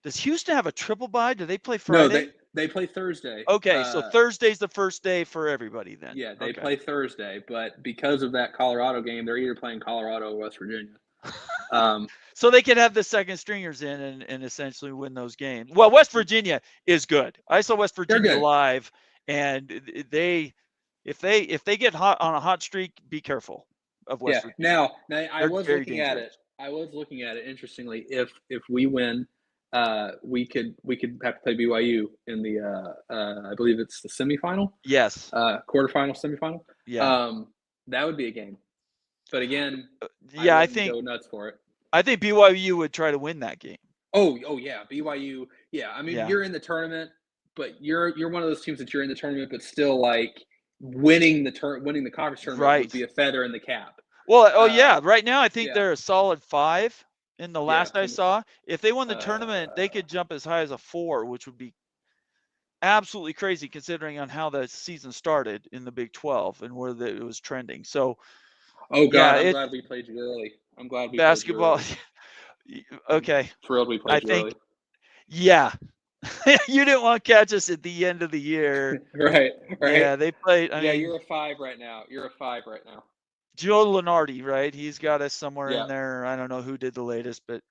Does Houston have a triple bye? Do they play Friday? No, they play Thursday. Okay, so Thursday's the first day for everybody then. Yeah, they play Thursday, but because of that Colorado game, they're either playing Colorado or West Virginia. So they could have the second stringers in and essentially win those games. Well, West Virginia is good. I saw West Virginia live, and if they get hot on a hot streak, be careful of West Virginia. Now I was looking at it. Interestingly, if we win, we could have to play BYU in the I believe it's the semifinal. Yes. Quarterfinal, semifinal. Yeah. That would be a game. But again, I think go nuts for it. I think BYU would try to win that game. Oh yeah, BYU. Yeah, I mean you're in the tournament, but you're one of those teams that you're in the tournament, but still like winning the conference tournament would be a feather in the cap. Well, right now I think they're a solid 5 in the last I saw. If they won the tournament, they could jump as high as a 4, which would be absolutely crazy considering on how the season started in the Big 12 and where it was trending. So, I'm glad we played you early. I'm glad we basketball. Played you early. Okay. Thrilled we played you early. Yeah. You didn't want to catch us at the end of the year. Right. Yeah, they played. You're a 5 right now. Joe Lenardi, right? He's got us somewhere in there. I don't know who did the latest, but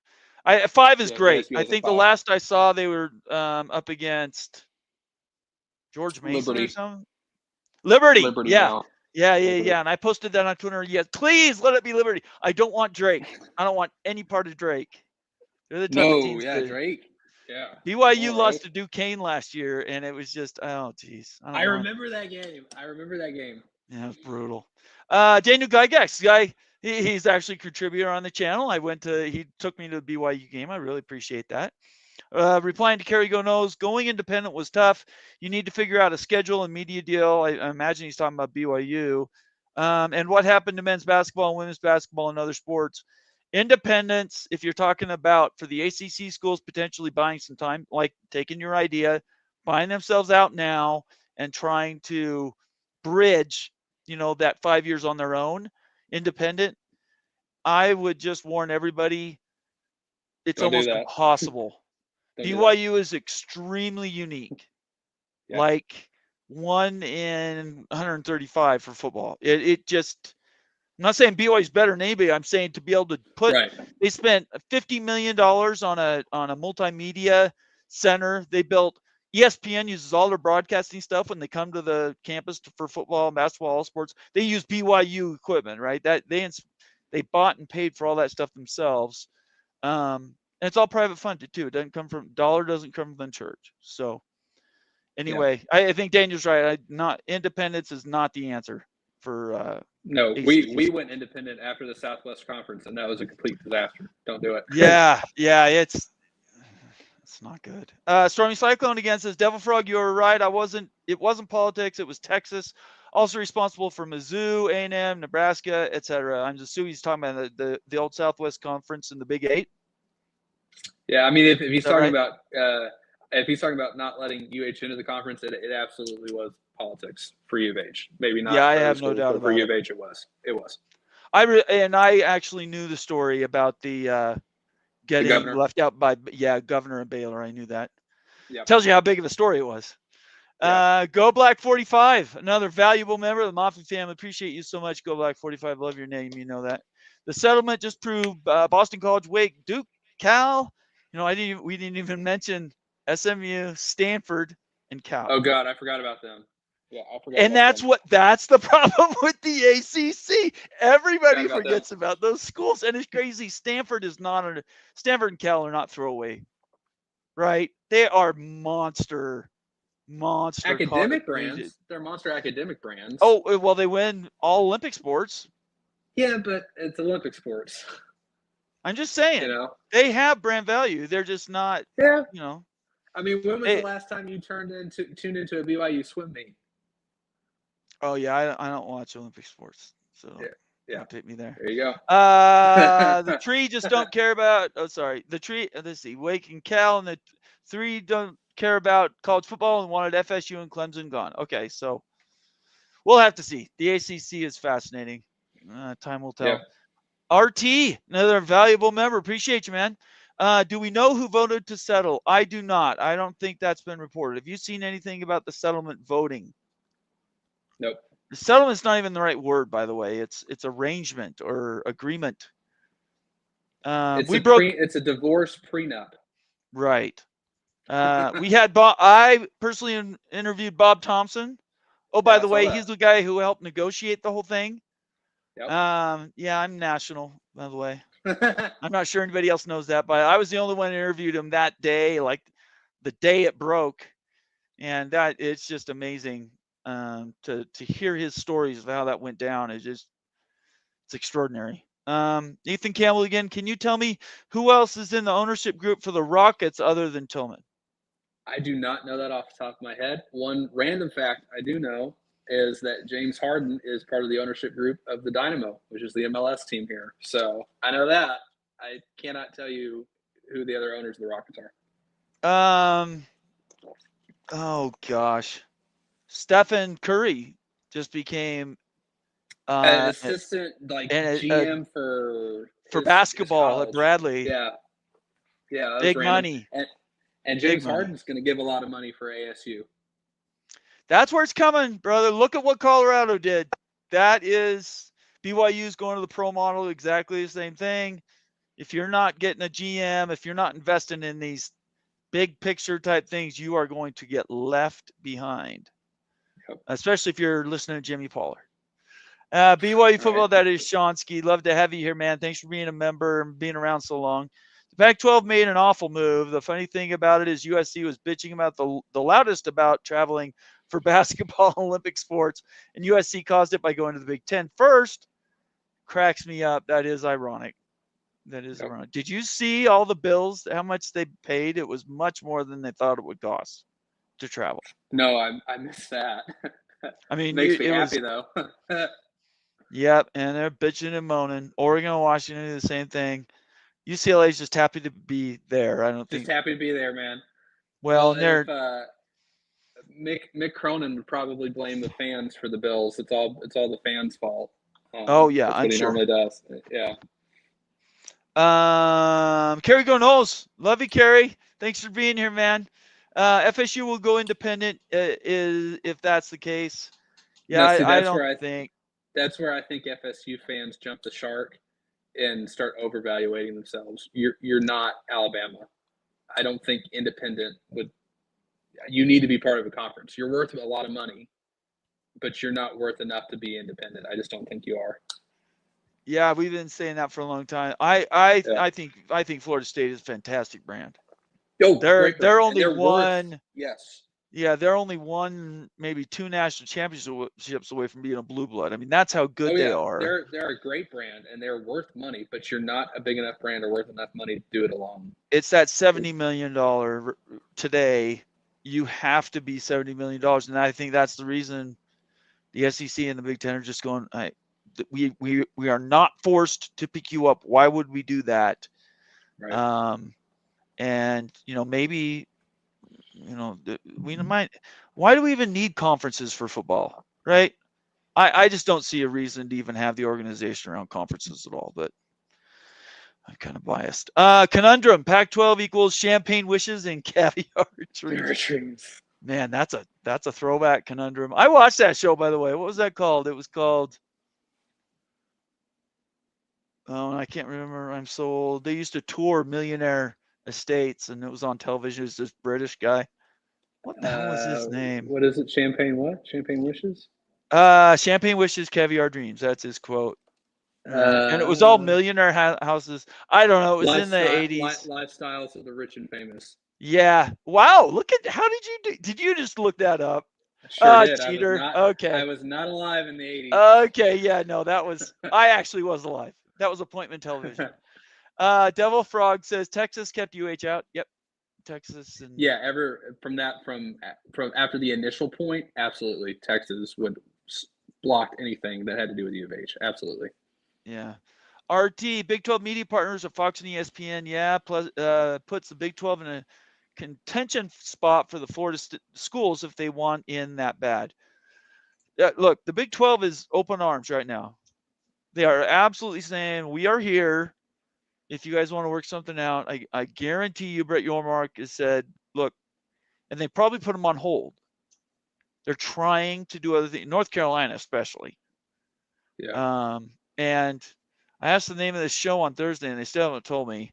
5 is great. I think the last I saw they were up against George Mason or something. Liberty. Yeah. And I posted that on Twitter. Yes, please let it be Liberty. I don't want Drake. I don't want any part of Drake. They're the type of teams. Drake. Yeah. BYU lost to Duquesne last year, and it was just, oh, geez. I remember that game. Yeah, it was brutal. Daniel Gygax, guy He's actually a contributor on the channel. He took me to the BYU game. I really appreciate that. Replying to Kerry Go Knows, going independent was tough. You need to figure out a schedule and media deal. I imagine he's talking about BYU. And what happened to men's basketball and women's basketball and other sports? Independence, if you're talking about for the ACC schools potentially buying some time, like taking your idea, buying themselves out now and trying to bridge, that 5 years on their own, independent, I would just warn everybody, it's Don't do almost that. impossible. Don't do that. BYU is extremely unique. Yeah. Like 1 in 135 for football. It just, I'm not saying BYU is better than anybody. I'm saying to be able to put, Right. they spent $50 million on a multimedia center. They built, ESPN uses all their broadcasting stuff when they come to the campus for football and basketball, all sports. They use BYU equipment, right? That they bought and paid for all that stuff themselves. And it's all private funded too. It doesn't come from, dollar doesn't come from the church. So anyway, yeah. I think Daniel's right. Independence is not the answer for no, ACC. we went independent after the Southwest Conference, and that was a complete disaster. Don't do it. Yeah, it's not good. Stormy Cyclone again says, Devil Frog, you were right. It wasn't politics, it was Texas. Also responsible for Mizzou, A&M, Nebraska, etc. I'm assuming he's talking about the old Southwest Conference and the Big Eight. Yeah, I mean, if he's talking about if he's talking about not letting UH into the conference, it absolutely was politics for U of H. Maybe not. Yeah, I have no doubt about for it. U of H, it was. I actually knew the story about the getting left out by Governor and Baylor. I knew that. Yep. Tells you how big of a story it was. Yeah. Go Black 45, another valuable member of the Moffitt family. Appreciate you so much, Go Black 45. Love your name. You know that. The settlement just proved Boston College, Wake, Duke, Cal. We didn't even mention SMU, Stanford, and Cal. Oh God, I forgot about them. Yeah, I forgot. And that's the problem with the ACC. Everybody forgets about those schools, and it's crazy. Stanford and Cal are not throwaway, right? They are monster academic brands. They're monster academic brands. Oh well, they win all Olympic sports. Yeah, but it's Olympic sports. I'm just saying, they have brand value. They're just not. Yeah. I mean, when was the last time you tuned into a BYU swim meet? Oh yeah, I don't watch Olympic sports, so yeah. Don't take me there. There you go. The three just don't care about. Oh, sorry. The tree. Let's see. Wake and Cal, and the three don't care about college football and wanted FSU and Clemson gone. Okay, so we'll have to see. The ACC is fascinating. Time will tell. Yeah. RT, another valuable member. Appreciate you, man. Do we know who voted to settle? I do not. I don't think that's been reported. Have you seen anything about the settlement voting? Nope. The settlement's not even the right word, by the way. It's arrangement or agreement. It's a divorce prenup. Right. We had Bob. I personally interviewed Bob Thompson. Oh, by the way, he's the guy who helped negotiate the whole thing. Yep. I'm national, by the way. I'm not sure anybody else knows that, but I was the only one who interviewed him that day, like the day it broke. And it's just amazing to hear his stories of how that went down. It's extraordinary. Ethan Campbell again, can you tell me who else is in the ownership group for the Rockets other than Tillman? I do not know that off the top of my head. One random fact I do know is that James Harden is part of the ownership group of the Dynamo, which is the MLS team here. So I know that. I cannot tell you who the other owners of the Rockets are. Oh gosh, Stephen Curry just became an assistant GM for basketball at Bradley. Yeah, big money. And James Harden's going to give a lot of money for ASU. That's where it's coming, brother. Look at what Colorado did. That is BYU's going to the pro model, exactly the same thing. If you're not getting a GM, if you're not investing in these big picture type things, you are going to get left behind. Yep. Especially if you're listening to Jimmy Pollard. BYU football, that is Shonsky. Love to have you here, man. Thanks for being a member and being around so long. The Pac-12 made an awful move. The funny thing about it is USC was bitching about the loudest about traveling for basketball Olympic sports, and USC caused it by going to the Big Ten first. cracks me up. That is ironic. That is ironic. Did you see all the bills? How much they paid? It was much more than they thought it would cost to travel. No, I missed that. I mean, Makes me it happy was, though. yep, and they're bitching and moaning. Oregon and Washington do the same thing. UCLA is just happy to be there. I don't Just think. happy to be there, man. Well, And they're. if Mick Cronin would probably blame the fans for the bills. It's all the fans' fault. Oh yeah, That's I'm what he sure. normally does. Yeah. Kerry Gonos, love you, Kerry. Thanks for being here, man. FSU will go independent is if that's the case. Yeah, No, see, I don't think. That's where I think FSU fans jump the shark and start overvaluating themselves. You're not Alabama. I don't think independent would. You need to be part of a conference. You're worth a lot of money, but you're not worth enough to be independent. I just don't think you are. Yeah, we've been saying that for a long time. I think Florida State is a fantastic brand. Oh, they're only one. Yes. Yeah, they're only one, maybe two national championships away from being a blue blood. I mean, that's how good they are. They're a great brand, and they're worth money, but you're not a big enough brand or worth enough money to do it alone. It's that $70 million today. You have to be $70 million, and I think that's the reason the SEC and the Big Ten are just going. We are not forced to pick you up. Why would we do that? Right. And maybe. We might. Why do we even need conferences for football, right? I just don't see a reason to even have the organization around conferences at all. But I'm kind of biased. Conundrum: Pac-12 equals champagne wishes and caviar dreams. Man, that's a throwback conundrum. I watched that show, by the way. What was that called? It was called. Oh, I can't remember. I'm so old. They used to tour millionaire estates, and it was on television. It was this British guy. What the hell was his name? What is it? Champagne what? Champagne wishes? Champagne wishes, caviar dreams. That's his quote. And it was all millionaire houses. I don't know. It was in the 80s. Lifestyles of the rich and famous. Yeah. Wow. Look at how did you just look that up? Sure did. Cheater. I was not alive in the 80s. Okay. Yeah. No, I actually was alive. That was appointment television. Devil Frog says Texas kept UH out. Yep. Texas and from after the initial point, absolutely Texas would block anything that had to do with U of H. Absolutely. Yeah. RT Big 12 media partners of Fox and ESPN. Yeah, plus puts the Big 12 in a contention spot for the Florida schools if they want in that bad. Look, the Big 12 is open arms right now. They are absolutely saying we are here. If you guys want to work something out, I guarantee you Brett Yormark has said, look, and they probably put them on hold. They're trying to do other things, North Carolina especially. Yeah. And I asked the name of this show on Thursday, and they still haven't told me.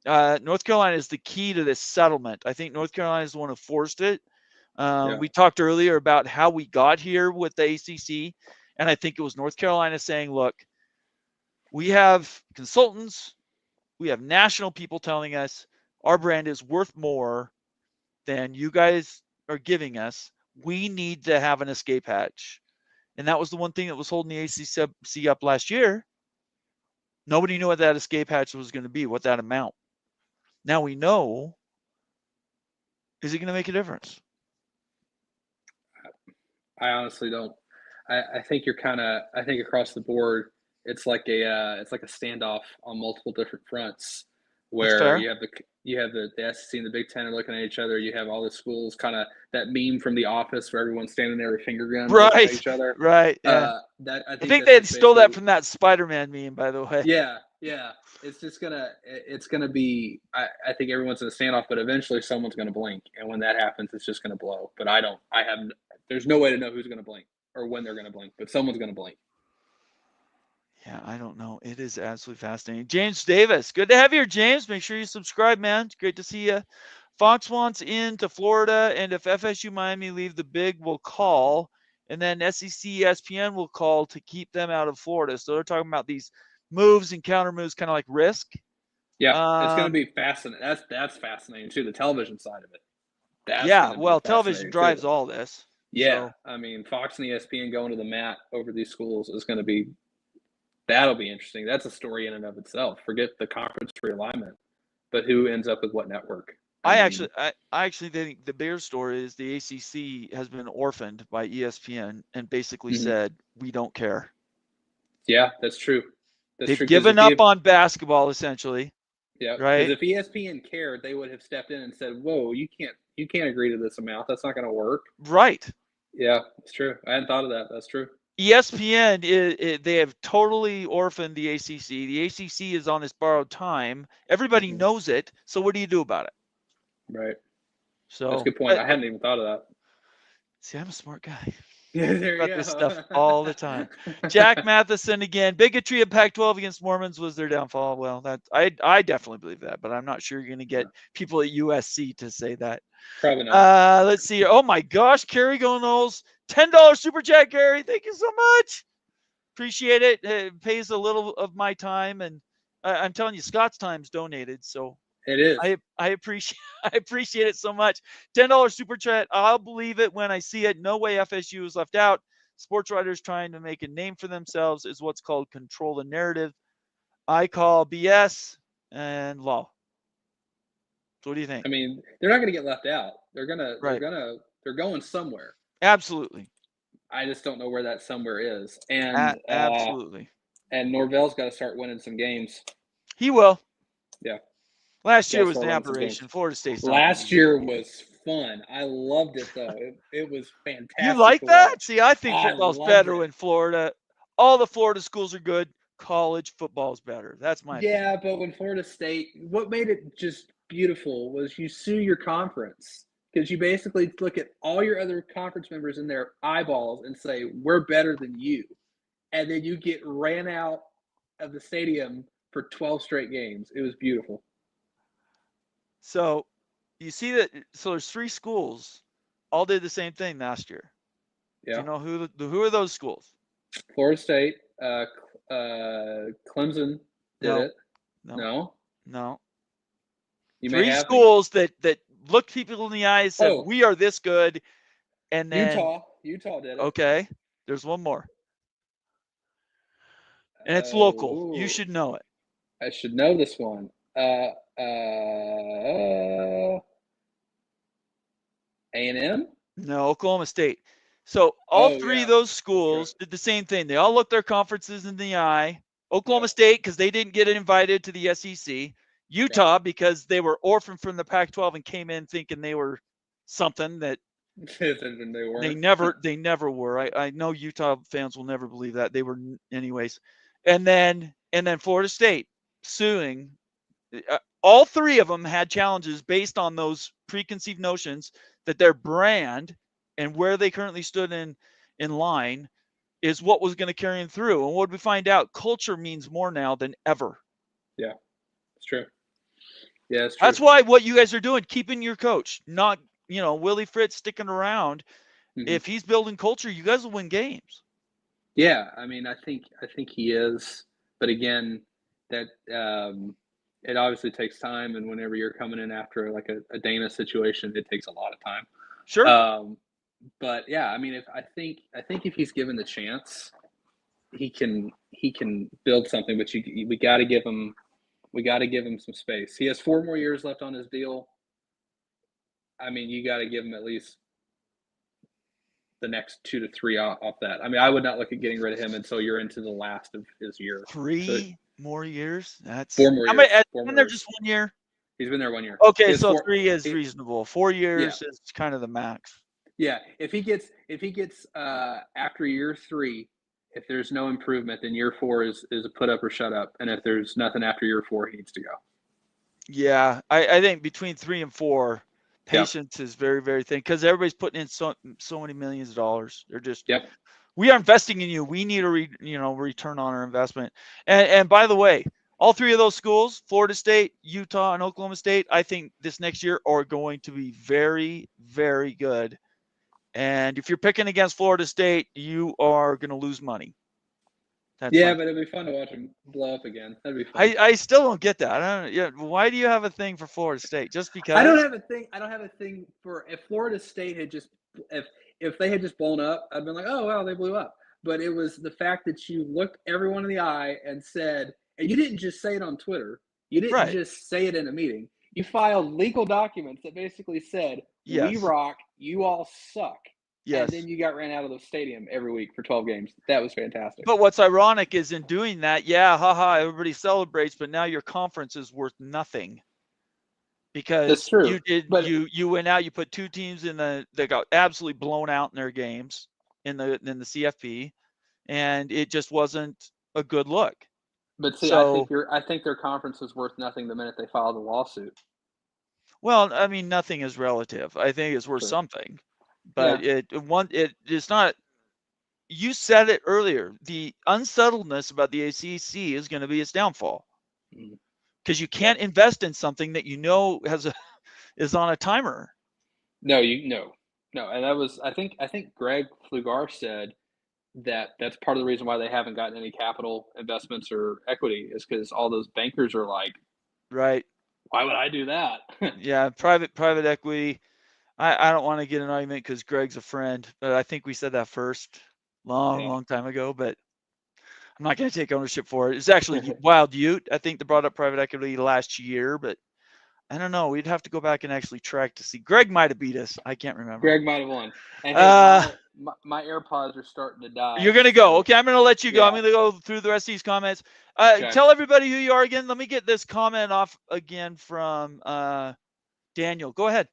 North Carolina is the key to this settlement. I think North Carolina is the one who forced it. We talked earlier about how we got here with the ACC, and I think it was North Carolina saying, look, we have consultants, we have national people telling us our brand is worth more than you guys are giving us. We need to have an escape hatch. And that was the one thing that was holding the ACC up last year. Nobody knew what that escape hatch was going to be, what that amount. Now we know. Is it going to make a difference? I honestly don't. I think I think across the board, it's like a standoff on multiple different fronts, where you have the SEC and the Big Ten are looking at each other. You have all the schools, kind of that meme from The Office where everyone's standing there with finger guns looking at each other. Right. Yeah. I think they stole that from that Spider-Man meme, by the way. Yeah. It's gonna be. I think everyone's in a standoff, but eventually someone's gonna blink, and when that happens, it's just gonna blow. But there's no way to know who's gonna blink or when they're gonna blink, but someone's gonna blink. Yeah, I don't know. It is absolutely fascinating. James Davis, good to have you here, James. Make sure you subscribe, man. It's great to see you. Fox wants into Florida, and if FSU Miami leave the Big, we'll call, and then SEC ESPN will call to keep them out of Florida. So they're talking about these moves and counter moves, kind of like risk. Yeah, it's going to be fascinating. That's fascinating too. The television side of it. Television drives all this. Yeah, so. I mean, Fox and ESPN going to the mat over these schools is going to be That'll be interesting. That's a story in and of itself. Forget the conference realignment, but who ends up with what network? I actually think the bigger story is the ACC has been orphaned by ESPN and basically said, we don't care. Yeah, that's true. They've given up on basketball essentially. Yeah, right. Because if ESPN cared, they would have stepped in and said, "Whoa, you can't agree to this amount. That's not going to work." Right. Yeah, it's true. I hadn't thought of that. That's true. ESPN, they have totally orphaned the ACC. The ACC is on this borrowed time. Everybody knows it. So what do you do about it? Right. So that's a good point. I hadn't even thought of that. See, I'm a smart guy. Yeah, there you go. This stuff all the time. Jack Matheson again. Bigotry of Pac-12 against Mormons was their downfall. Well, I definitely believe that, but I'm not sure you're going to get people at USC to say that. Probably not. Let's see. Oh my gosh, Kerry Gonos, $10 super chat, Gary. Thank you so much. Appreciate it. It pays a little of my time, and I'm telling you, Scott's time's donated, so it is. I appreciate it so much. $10 super chat. I'll believe it when I see it. No way FSU is left out. Sports writers trying to make a name for themselves is what's called control the narrative. I call BS and law. So what do you think? I mean, they're not going to get left out. They're going somewhere. Absolutely. I just don't know where that somewhere is. And absolutely. And Norvell's got to start winning some games. He will. Yeah. Last year was an aberration. Florida State. Last year was fun. I loved it though. It was fantastic. You like that? See, I think football's better in Florida. All the Florida schools are good. College football's better. That's my opinion. But when Florida State, what made it just beautiful was you sue your conference, because you basically look at all your other conference members in their eyeballs and say, we're better than you. And then you get ran out of the stadium for 12 straight games. It was beautiful. So you see that. So there's 3 schools all did the same thing last year. Yeah. Do you know who are those schools? Florida State, Clemson did it. No. You 3 schools that looked people in the eyes, said, we are this good. And then Utah did it. Okay. There's one more. And it's local. You should know it. I should know this one. A&M? No, Oklahoma State. So all 3 of those schools did the same thing. They all looked their conferences in the eye. Oklahoma State, because they didn't get invited to the SEC. Utah, because they were orphaned from the Pac-12 and came in thinking they were something that they never were. I know Utah fans will never believe that. They were anyways. And then Florida State suing. All 3 of them had challenges based on those preconceived notions that their brand and where they currently stood in line is what was going to carry them through. And what we find out, culture means more now than ever. Yeah, it's true. Yeah, it's true. That's why what you guys are doing, keeping your coach, not, Willie Fritz sticking around. Mm-hmm. If he's building culture, you guys will win games. Yeah, I mean, I think he is. But again, that it obviously takes time, and whenever you're coming in after like a Dana situation, it takes a lot of time. Sure. But yeah, I mean, I think if he's given the chance, he can build something. But we got to give him some space. He has 4 more years left on his deal. I mean, you got to give him at least the next 2 to 3 off that. I mean, I would not look at getting rid of him until you're into the last of his year. 3 more years? That's 4 more years. Been there just 1 year? He's been there 1 year. Okay, so 3 is reasonable. 4 years is kind of the max. Yeah, if he gets after year 3, if there's no improvement, then year 4 is a put up or shut up, and if there's nothing after year 4, he needs to go. Yeah, I think between 3 and 4, patience is very, very thin, because everybody's putting in so many millions of dollars. They're just we are investing in you. We need a return on our investment. And by the way, all 3 of those schools, Florida State, Utah, and Oklahoma State, I think this next year are going to be very, very good. And if you're picking against Florida State, you are going to lose money. But it'd be fun to watch them blow up again. That'd be fun. I still don't get that. I don't. Yeah, why do you have a thing for Florida State? Just because? I don't have a thing for if Florida State had just if they had just blown up, I'd been like, oh well, they blew up. but it was the fact that you looked everyone in the eye and said, and you didn't just say it on Twitter. You didn't Right. just say it in a meeting. You filed legal documents that basically said, "We Yes. rock. You all suck." And Yes. then you got ran out of the stadium every week for 12 games. That was fantastic. But what's ironic is in doing that, yeah, haha, everybody celebrates, but now your conference is worth nothing. That's Because true. But you went out, you put two teams in that got absolutely blown out in their games in the CFP, and it just wasn't a good look. see, I think So, their conference was worth nothing the minute they filed the lawsuit. well, I mean, nothing is relative. I think it's worth True. something, Yeah. but it's not. You said it earlier. The unsettledness about the ACC is going to be its downfall Mm. because you can't invest in something that you know is on a timer. No, and that was I think Greg Flugar said that that's part of the reason why they haven't gotten any capital investments or equity is because all those bankers are like, Right. why would I do that? Yeah. Private equity. I don't want to get an argument because Greg's a friend, but I think we said that first Yeah. long time ago, but I'm not going to take ownership for it. It's actually Wild Ute. I think they brought up private equity last year, but I don't know. We'd have to go back and actually track to see. Greg might have beat us. I can't remember. Greg might have won. And hey, Uh, my AirPods are starting to die. you're going to So, go. Okay, I'm going to let you go. yeah. I'm going to go through the rest of these comments. Okay. Tell everybody who you are again. Let me get this comment off again from Daniel. Go ahead.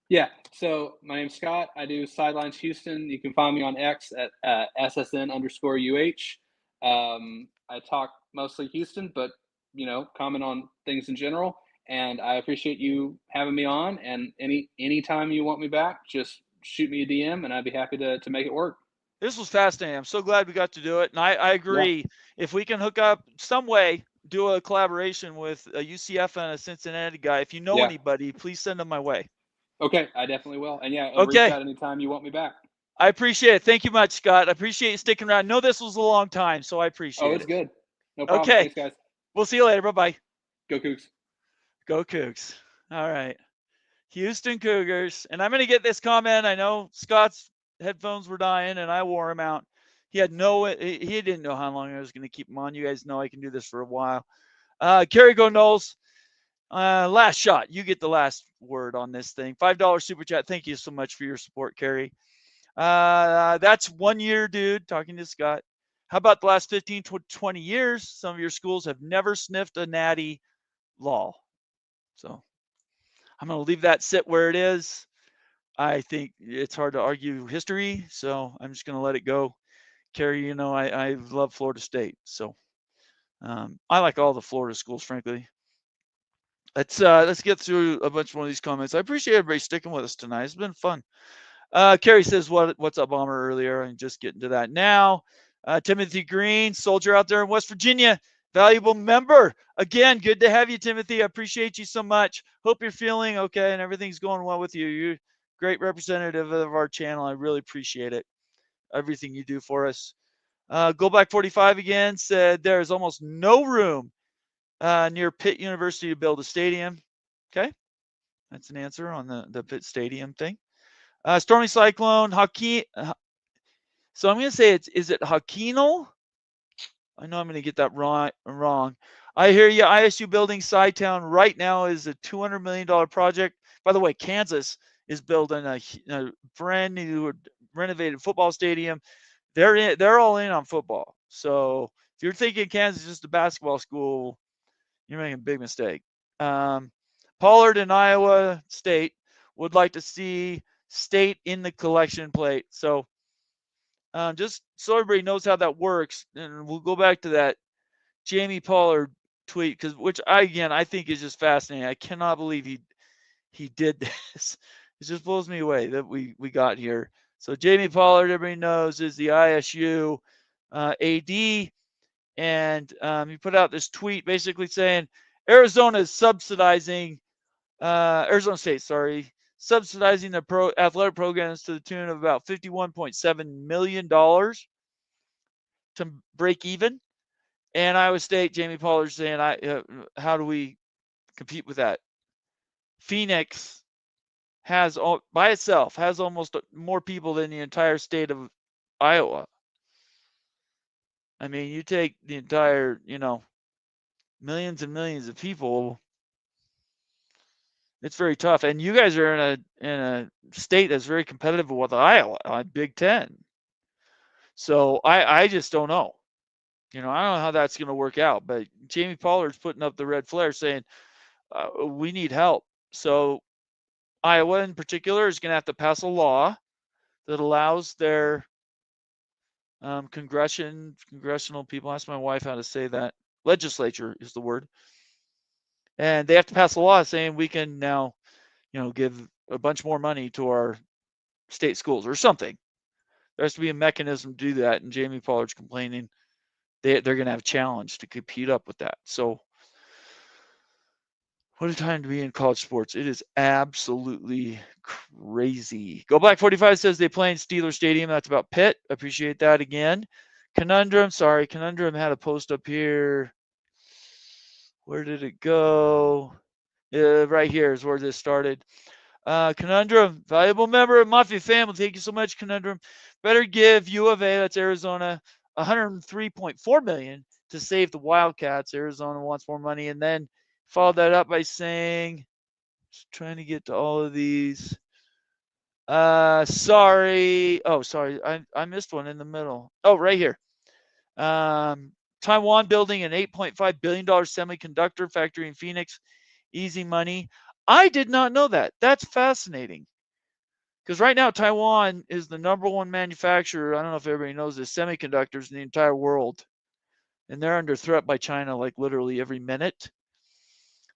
Yeah. So my name's Scott. I do Sidelines Houston. You can find me on X at SSN_UH. I talk mostly Houston, but comment on things in general. And I appreciate you having me on. And anytime you want me back, just shoot me a DM, and I'd be happy to make it work. This was fascinating. I'm so glad we got to do it. And I agree. Yeah. If we can hook up some way, do a collaboration with a UCF and a Cincinnati guy, if you know anybody, please send them my way. Okay, I definitely will. And reach out anytime you want me back. I appreciate it. Thank you much, Scott. I appreciate you sticking around. I know this was a long time, so I appreciate it. Oh, it's good. No problem. Okay. Thanks, guys. We'll see you later. Bye-bye. Go Cougs. Go Cougs. All right. Houston Cougars. And I'm going to get this comment. I know Scott's headphones were dying, and I wore them out. He didn't know how long I was going to keep them on. You guys know I can do this for a while. Kerry Go Knowles. Last shot. You get the last word on this thing. $5 super chat. Thank you so much for your support, Kerry. That's 1 year, dude. Talking to Scott. How about the last 15 to 20 years? Some of your schools have never sniffed a natty law. So I'm going to leave that sit where it is. I think it's hard to argue history, so I'm just going to let it go. Kerry, I love Florida State, so I like all the Florida schools, frankly. Let's get through a bunch more of these comments. I appreciate everybody sticking with us tonight. It's been fun. Kerry says, what's up, Bomber, earlier, and just getting to that now. Timothy Green, soldier out there in West Virginia, valuable member. Again, good to have you, Timothy. I appreciate you so much. Hope you're feeling okay and everything's going well with you. You're a great representative of our channel. I really appreciate it. Everything you do for us. Go Back 45 again said there is almost no room near Pitt University to build a stadium. Okay. That's an answer on the Pitt Stadium thing. Stormy Cyclone, Hakeem. So I'm going to say is it Hakinal? I know I'm going to get that wrong. I hear you. ISU building Sci-Town right now is a $200 million project. By the way, Kansas is building a brand new renovated football stadium. They're all in on football. So if you're thinking Kansas is just a basketball school, you're making a big mistake. Pollard and Iowa State would like to see State in the collection plate. So just so everybody knows how that works, and we'll go back to that Jamie Pollard tweet, which I think is just fascinating. I cannot believe he did this. It just blows me away that we got here. So Jamie Pollard, everybody knows, is the ISU AD, and he put out this tweet basically saying Arizona is subsidizing Arizona State, subsidizing the athletic programs to the tune of about $51.7 million to break even. And Iowa State, Jamie Pollard saying, how do we compete with that? Phoenix by itself has almost more people than the entire state of Iowa. I mean, you take the entire, millions and millions of people. It's very tough, and you guys are in a state that's very competitive with Iowa on Big Ten. So I just don't know. I don't know how that's going to work out. But Jamie Pollard's putting up the red flare, saying we need help. So Iowa, in particular, is going to have to pass a law that allows their congressional people. Ask my wife how to say that. Legislature is the word, and they have to pass a law saying we can now, give a bunch more money to our state schools or something. There has to be a mechanism to do that, and Jamie Pollard's complaining they're going to have a challenge to compete up with that. So, what a time to be in college sports. It is absolutely crazy. Go Black 45 says they play in Steeler Stadium. That's about Pitt. Appreciate that again. Conundrum had a post up here. Where did it go? Right here is where this started. Conundrum, valuable member of Mafia family. Thank you so much, Conundrum. Better give U of A, that's Arizona, $103.4 million to save the Wildcats. Arizona wants more money, and then followed that up by saying, just trying to get to all of these. Sorry. Oh, sorry. I missed one in the middle. Oh, right here. Taiwan building an $8.5 billion semiconductor factory in Phoenix. Easy money. I did not know that. That's fascinating. Because right now, Taiwan is the number one manufacturer. I don't know if everybody knows this, semiconductors in the entire world. And they're under threat by China like literally every minute.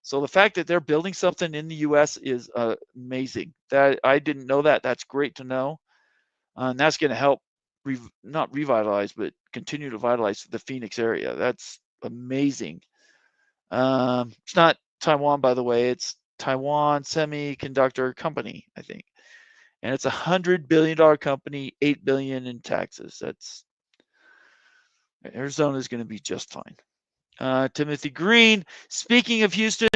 So the fact that they're building something in the U.S. is amazing. That I didn't know that. That's great to know. And that's going to help not revitalize, but continue to vitalize the Phoenix area. That's amazing. It's not Taiwan, by the way. It's Taiwan Semiconductor Company, I think. And it's $100 billion company, $8 billion in taxes. That's Arizona is going to be just fine. Timothy Green, speaking of Houston,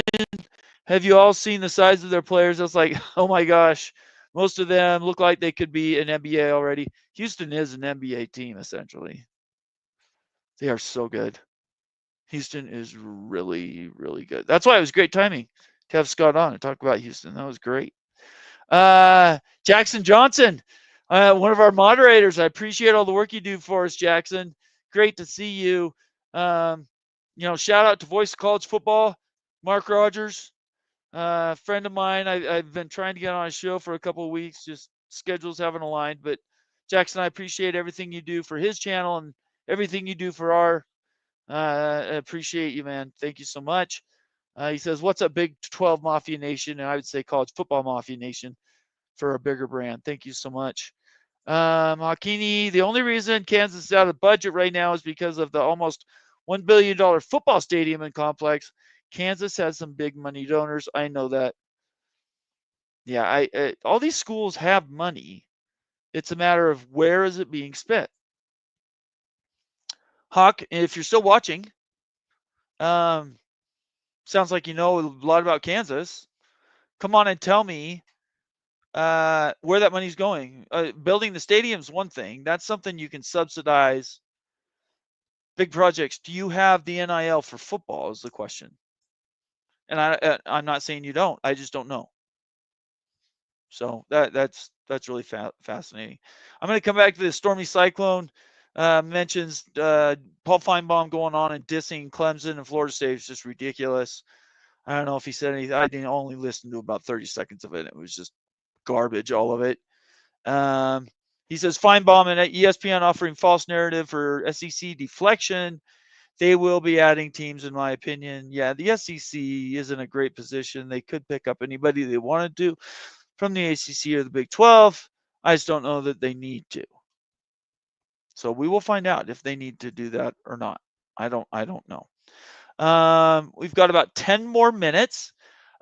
have you all seen the size of their players? I was like, oh my gosh, most of them look like they could be an NBA already. Houston is an NBA team, essentially. They are so good. Houston is really, really good. That's why it was great timing to have Scott on and talk about Houston. That was great. Jackson Johnson, one of our moderators. I appreciate all the work you do for us, Jackson. Great to see you. Shout out to Voice of College Football, Mark Rogers, friend of mine. I've been trying to get on a show for a couple of weeks, just schedules haven't aligned. But Jackson, I appreciate everything you do for his channel and everything you do for our. I appreciate you, man. Thank you so much. He says, what's up, Big 12 Mafia Nation? And I would say College Football Mafia Nation for a bigger brand. Thank you so much. Hakini, the only reason Kansas is out of budget right now is because of the almost $1 billion football stadium and complex. Kansas has some big money donors. I know that. Yeah, all these schools have money. It's a matter of where is it being spent. Hawk, if you're still watching, sounds like you know a lot about Kansas. Come on and tell me where that money's going. Building the stadium's one thing. That's something you can subsidize. Big projects. Do you have the NIL for football is the question. And I'm not saying you don't. I just don't know. So that's really fascinating. I'm going to come back to this stormy cyclone. Mentions Paul Feinbaum going on and dissing Clemson and Florida State is just ridiculous. I don't know if he said anything. I didn't only listen to about 30 seconds of it. It was just garbage, all of it. He says Feinbaum and ESPN offering false narrative for SEC deflection. They will be adding teams, in my opinion. Yeah, the SEC is in a great position. They could pick up anybody they wanted to from the ACC or the Big 12. I just don't know that they need to. So we will find out if they need to do that or not. I don't know. We've got about 10 more minutes.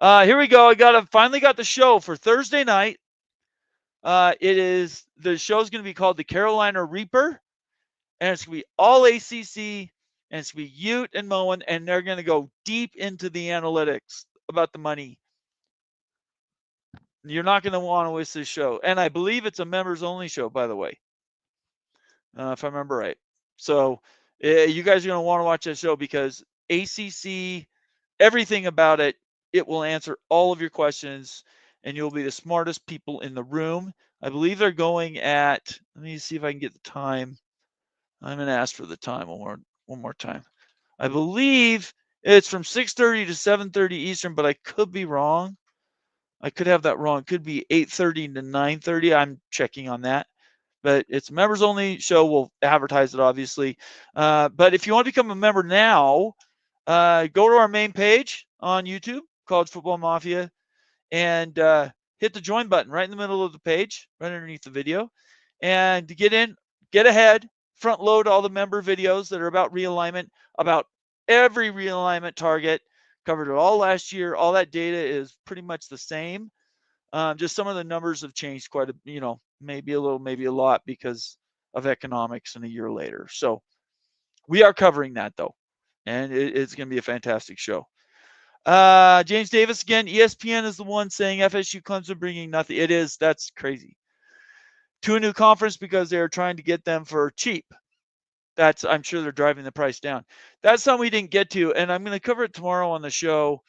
Here we go. Finally got the show for Thursday night. The show's going to be called the Carolina Reaper, and it's going to be all ACC, and it's going to be Ute and Moen, and they're going to go deep into the analytics about the money. You're not going to want to miss this show, and I believe it's a members-only show, by the way, if I remember right. So You guys are going to want to watch that show because ACC, everything about it, it will answer all of your questions, and you'll be the smartest people in the room. I believe they're going at, let me see if I can get the time. I'm going to ask for the time one more time. I believe it's from 6:30 to 7:30 Eastern, but I could be wrong. I could have that wrong. It could be 8:30 to 9:30. I'm checking on that. But it's a members only show. We'll advertise it, obviously. But if you want to become a member now, go to our main page on YouTube, College Football Mafia, and hit the join button right in the middle of the page, right underneath the video. And to get in, get ahead, front load all the member videos that are about realignment, about every realignment target. Covered it all last year. All that data is pretty much the same. Just some of the numbers have changed quite a, maybe a little, maybe a lot because of economics and a year later. So we are covering that though, and it's going to be a fantastic show. James Davis again. ESPN is the one saying FSU Clemson bringing nothing. It is. That's crazy. To a new conference because they're trying to get them for cheap. I'm sure they're driving the price down. That's something we didn't get to, and I'm going to cover it tomorrow on the show.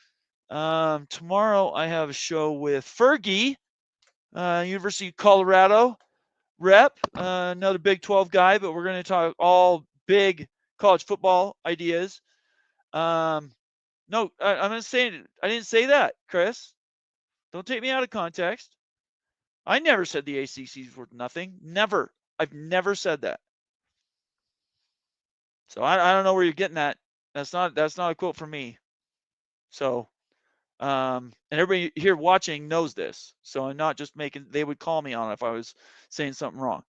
Tomorrow I have a show with Fergie, University of Colorado rep, another Big 12 guy, but we're going to talk all big college football ideas. No, I'm going to say I didn't say that, Chris. Don't take me out of context. I never said the ACC is worth nothing. Never. I've never said that. So I don't know where you're getting that. That's not a quote from me. So, and everybody here watching knows this. So I'm not just making. They would call me on it if I was saying something wrong.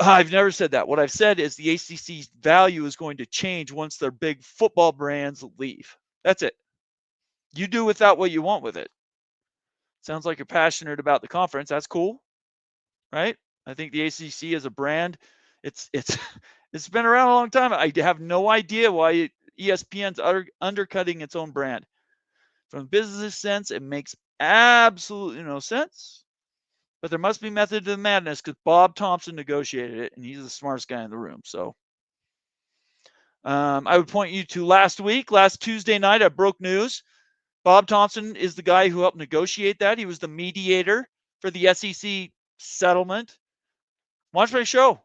I've never said that. What I've said is the ACC's value is going to change once their big football brands leave. That's it. You do with that what you want with it. Sounds like you're passionate about the conference. That's cool, right? I think the ACC as a brand, it's been around a long time. I have no idea why ESPN's undercutting its own brand. From a business sense, it makes absolutely no sense. But there must be method to the madness because Bob Thompson negotiated it, and he's the smartest guy in the room. So I would point you to last Tuesday night, I broke news. Bob Thompson is the guy who helped negotiate that. He was the mediator for the SEC settlement. Watch my show.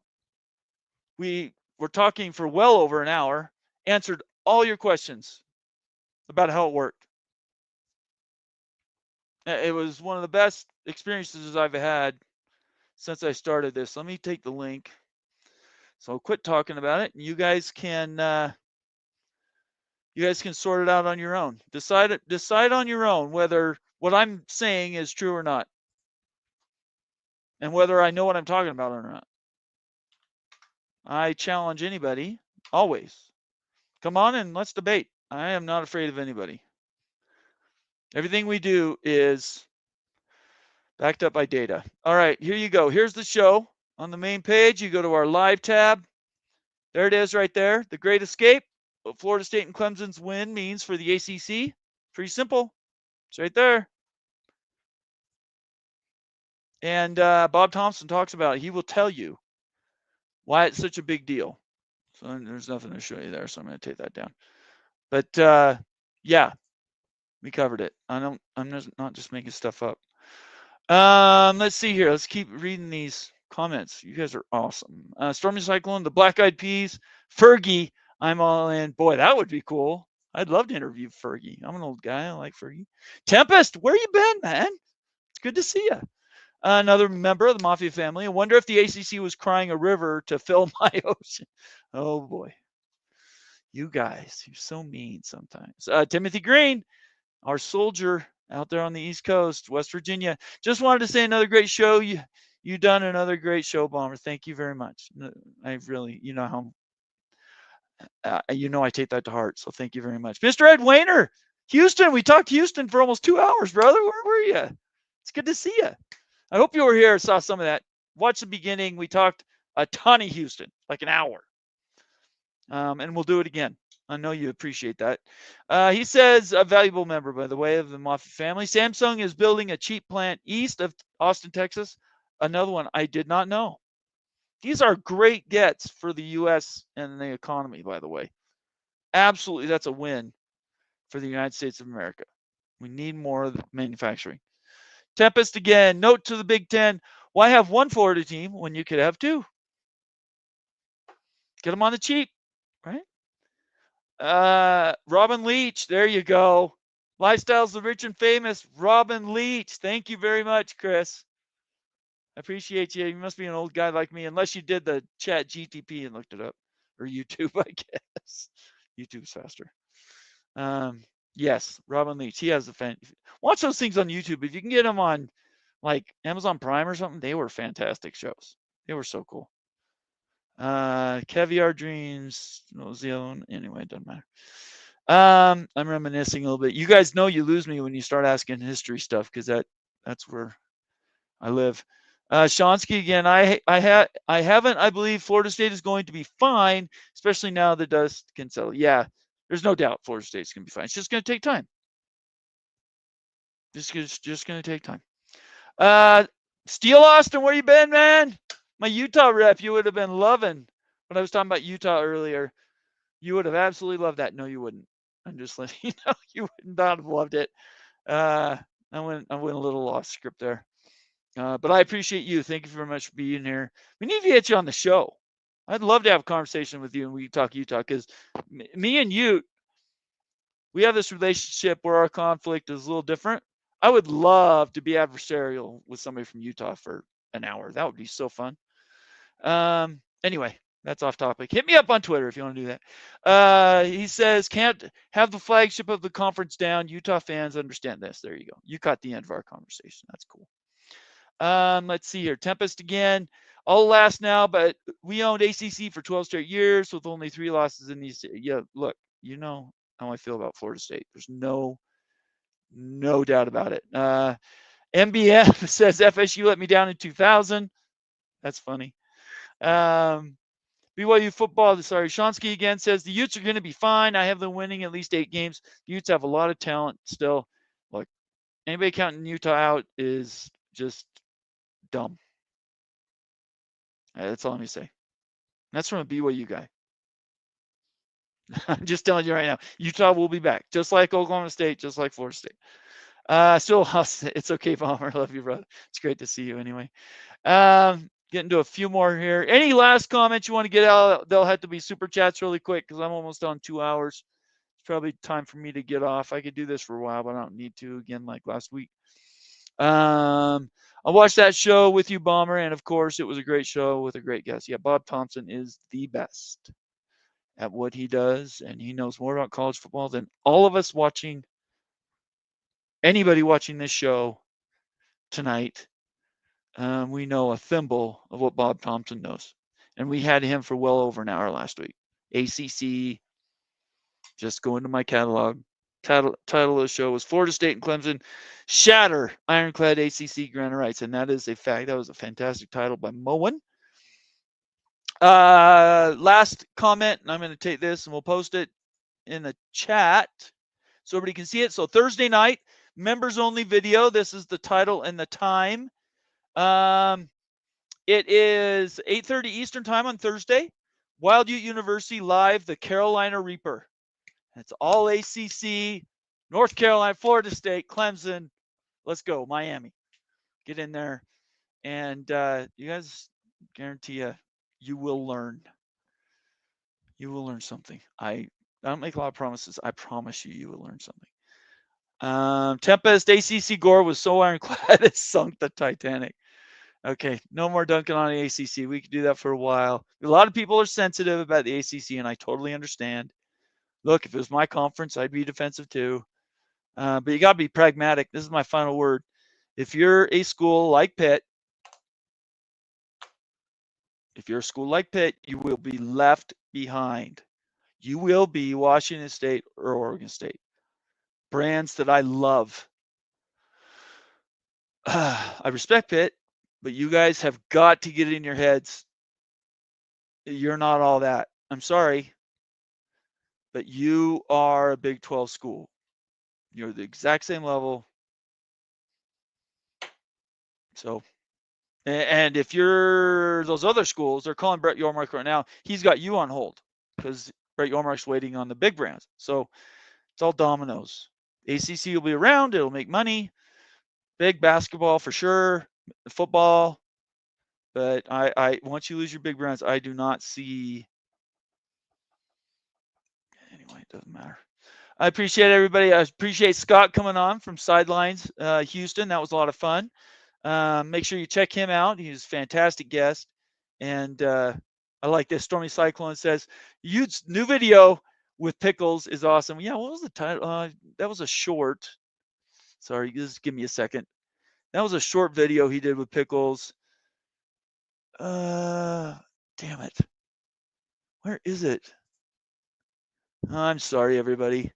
We were talking for well over an hour, answered all your questions about how it worked. It was one of the best experiences I've had since I started this. Let me take the link. So I'll quit talking about it, and you guys can sort it out on your own. Decide on your own whether what I'm saying is true or not, and whether I know what I'm talking about or not. I challenge anybody, always. Come on and let's debate. I am not afraid of anybody. Everything we do is backed up by data. All right, here you go. Here's the show. On the main page, you go to our live tab. There it is right there. The Great Escape. What Florida State and Clemson's win means for the ACC. Pretty simple. It's right there. And Bob Thompson talks about it. He will tell you why it's such a big deal. So there's nothing to show you there, so I'm going to take that down. But yeah, we covered it. I'm not just making stuff up. Let's see here. Let's keep reading these comments. You guys are awesome. Stormy Cyclone, the Black Eyed Peas, Fergie. I'm all in. Boy, that would be cool. I'd love to interview Fergie. I'm an old guy. I like Fergie. Tempest, where you been, man? It's good to see you. Another member of the Mafia family. I wonder if the ACC was crying a river to fill my ocean. Oh, boy. You guys, you're so mean sometimes. Timothy Green, our soldier out there on the East Coast, West Virginia. Just wanted to say another great show. You done another great show, Bomber. Thank you very much. I really, how I take that to heart. So thank you very much. Mr. Ed Wayner, Houston. We talked Houston for almost 2 hours, brother. Where were you? It's good to see you. I hope you were here, saw some of that. Watch the beginning. We talked a ton of Houston, like an hour. And we'll do it again. I know you appreciate that. He says, a valuable member, by the way, of the Moffitt family. Samsung is building a cheap plant east of Austin, Texas. Another one I did not know. These are great gets for the U.S. and the economy, by the way. Absolutely, that's a win for the United States of America. We need more manufacturing. Tempest again. Note to the Big Ten. Why have one Florida team when you could have two? Get them on the cheap, right? Robin Leach. There you go. Lifestyles of the Rich and Famous. Robin Leach. Thank you very much, Chris. I appreciate you. You must be an old guy like me, unless you did the chat GTP and looked it up. Or YouTube, I guess. YouTube's faster. Yes, Robin Leach. He has the fan. Watch those things on YouTube. If you can get them on like Amazon Prime or something, they were fantastic shows. They were so cool. Caviar Dreams. What was the other one? Anyway, it doesn't matter. I'm reminiscing a little bit. You guys know you lose me when you start asking history stuff because that's where I live. Shonsky again. I haven't. I believe Florida State is going to be fine, especially now the dust can settle. Yeah, there's no doubt Florida State's going to be fine. It's just going to take time. Just going to take time. Steel Austin, where you been, man? My Utah rep, you would have been loving when I was talking about Utah earlier. You would have absolutely loved that. No, you wouldn't. I'm just letting you know you would not have loved it. I went a little off script there. But I appreciate you. Thank you very much for being here. We need to get you on the show. I'd love to have a conversation with you and we can talk Utah because me and you, we have this relationship where our conflict is a little different. I would love to be adversarial with somebody from Utah for an hour. That would be so fun. Anyway, that's off topic. Hit me up on Twitter if you want to do that. He says, can't have the flagship of the conference down. Utah fans understand this. There you go. You caught the end of our conversation. That's cool. Let's see here. Tempest again. All last now, but we owned ACC for 12 straight years with only 3 losses in these. Yeah, look, you know how I feel about Florida State. There's no doubt about it. MBF says FSU let me down in 2000. That's funny. BYU football. Sorry, Shonsky again says the Utes are going to be fine. I have them winning at least 8 games. The Utes have a lot of talent still. Look, anybody counting Utah out is just dumb. That's all I'm going to say. That's from a BYU guy. I'm just telling you right now. Utah will be back, just like Oklahoma State, just like Florida State. Still, it's okay, Palmer. I love you, brother. It's great to see you anyway. Getting to a few more here. Any last comments you want to get out? They'll have to be super chats really quick because I'm almost on 2 hours. It's probably time for me to get off. I could do this for a while, but I don't need to again like last week. I watched that show with you, Bomber, and of course, it was a great show with a great guest. Yeah, Bob Thompson is the best at what he does, and he knows more about college football than all of us watching, anybody watching this show tonight. We know a thimble of what Bob Thompson knows, and we had him for well over an hour last week. ACC, just go into my catalog. Title of the show was Florida State and Clemson shatter ironclad ACC grant rights, and that is a fact. That was a fantastic title by Moen. Last comment, and I'm going to take this and we'll post it in the chat so everybody can see it. So Thursday night, members only video. This is the title and the time. It is 8:30 Eastern time on Thursday. Wild Ute University live, the Carolina Reaper. It's all ACC, North Carolina, Florida State, Clemson. Let's go, Miami. Get in there. And you guys, guarantee you will learn. You will learn something. I don't make a lot of promises. I promise you will learn something. Tempest ACC Gore was so ironclad it sunk the Titanic. Okay, no more dunking on the ACC. We could do that for a while. A lot of people are sensitive about the ACC, and I totally understand. Look, if it was my conference, I'd be defensive too. But you got to be pragmatic. This is my final word. If you're a school like Pitt, you will be left behind. You will be Washington State or Oregon State. Brands that I love. I respect Pitt, but you guys have got to get it in your heads. You're not all that. I'm sorry, but you are a Big 12 school. You're the exact same level. So And if you're those other schools, they're calling Brett Yormark right now. He's got you on hold because Brett Yormark's waiting on the big brands. So it's all dominoes. ACC will be around. It'll make money. Big basketball for sure. Football. But I once you lose your big brands, I do not see. Anyway, it doesn't matter. I appreciate everybody. I appreciate Scott coming on from Sidelines Houston. That was a lot of fun. Make sure you check him out. He's a fantastic guest. And I like this. Stormy Cyclone says, new video with Pickles is awesome. Yeah, what was the title? That was a short. Sorry, just give me a second. That was a short video he did with Pickles. Damn it. Where is it? I'm sorry, everybody.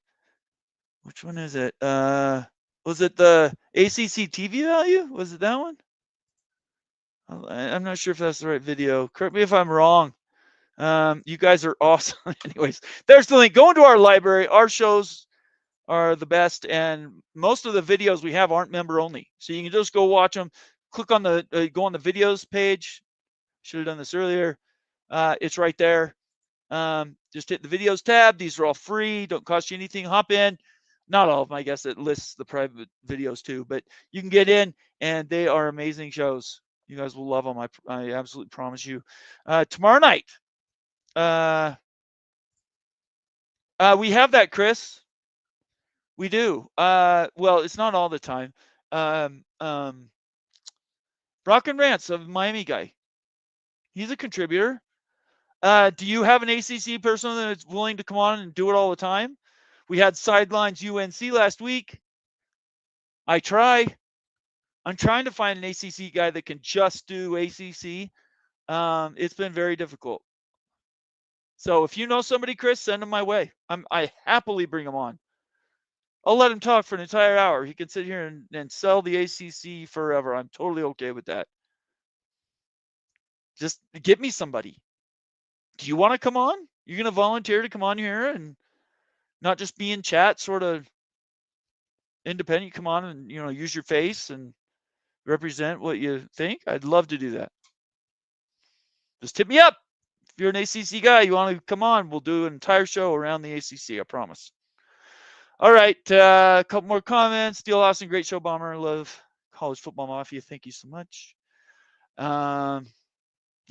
Which one is it? Was it the ACC TV value? Was it that one? I'm not sure if that's the right video. Correct me if I'm wrong. You guys are awesome. Anyways, there's the link. Go into our library. Our shows are the best, and most of the videos we have aren't member only. So you can just go watch them. Click on the go on the videos page. Should have done this earlier. It's right there. Just hit the videos tab. These are all free. Don't cost you anything. Hop in. Not all of them, I guess. It lists the private videos too, but you can get in, and they are amazing shows. You guys will love them. I absolutely promise you. Tomorrow night, we have that, Chris. We do. Well, it's not all the time. Brock and Rants of Miami guy. He's a contributor. Do you have an ACC person that's willing to come on and do it all the time? We had Sidelines UNC last week. I'm trying to find an ACC guy that can just do ACC. It's been very difficult. So if you know somebody, Chris, send them my way. I happily bring them on. I'll let him talk for an entire hour. He can sit here and sell the ACC forever. I'm totally okay with that. Just get me somebody. Do you want to come on? You're going to volunteer to come on here and not just be in chat, sort of independent? Come on and, use your face and represent what you think. I'd love to do that. Just hit me up. If you're an ACC guy, you want to come on, we'll do an entire show around the ACC, I promise. All right, a couple more comments. Steel Austin, great show, Bomber. Love College Football Mafia. Thank you so much.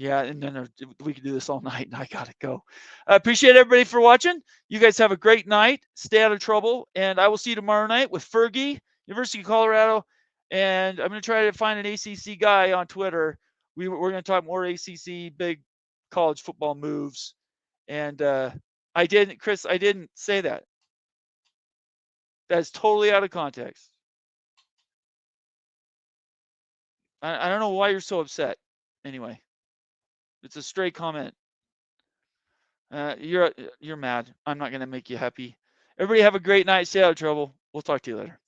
Yeah, and then we could do this all night, and I got to go. I appreciate everybody for watching. You guys have a great night. Stay out of trouble, and I will see you tomorrow night with Fergie, University of Colorado, and I'm going to try to find an ACC guy on Twitter. We're going to talk more ACC, big college football moves, and Chris, I didn't say that. That's totally out of context. I don't know why you're so upset. Anyway, it's a stray comment. You're mad. I'm not going to make you happy. Everybody have a great night. Stay out of trouble. We'll talk to you later.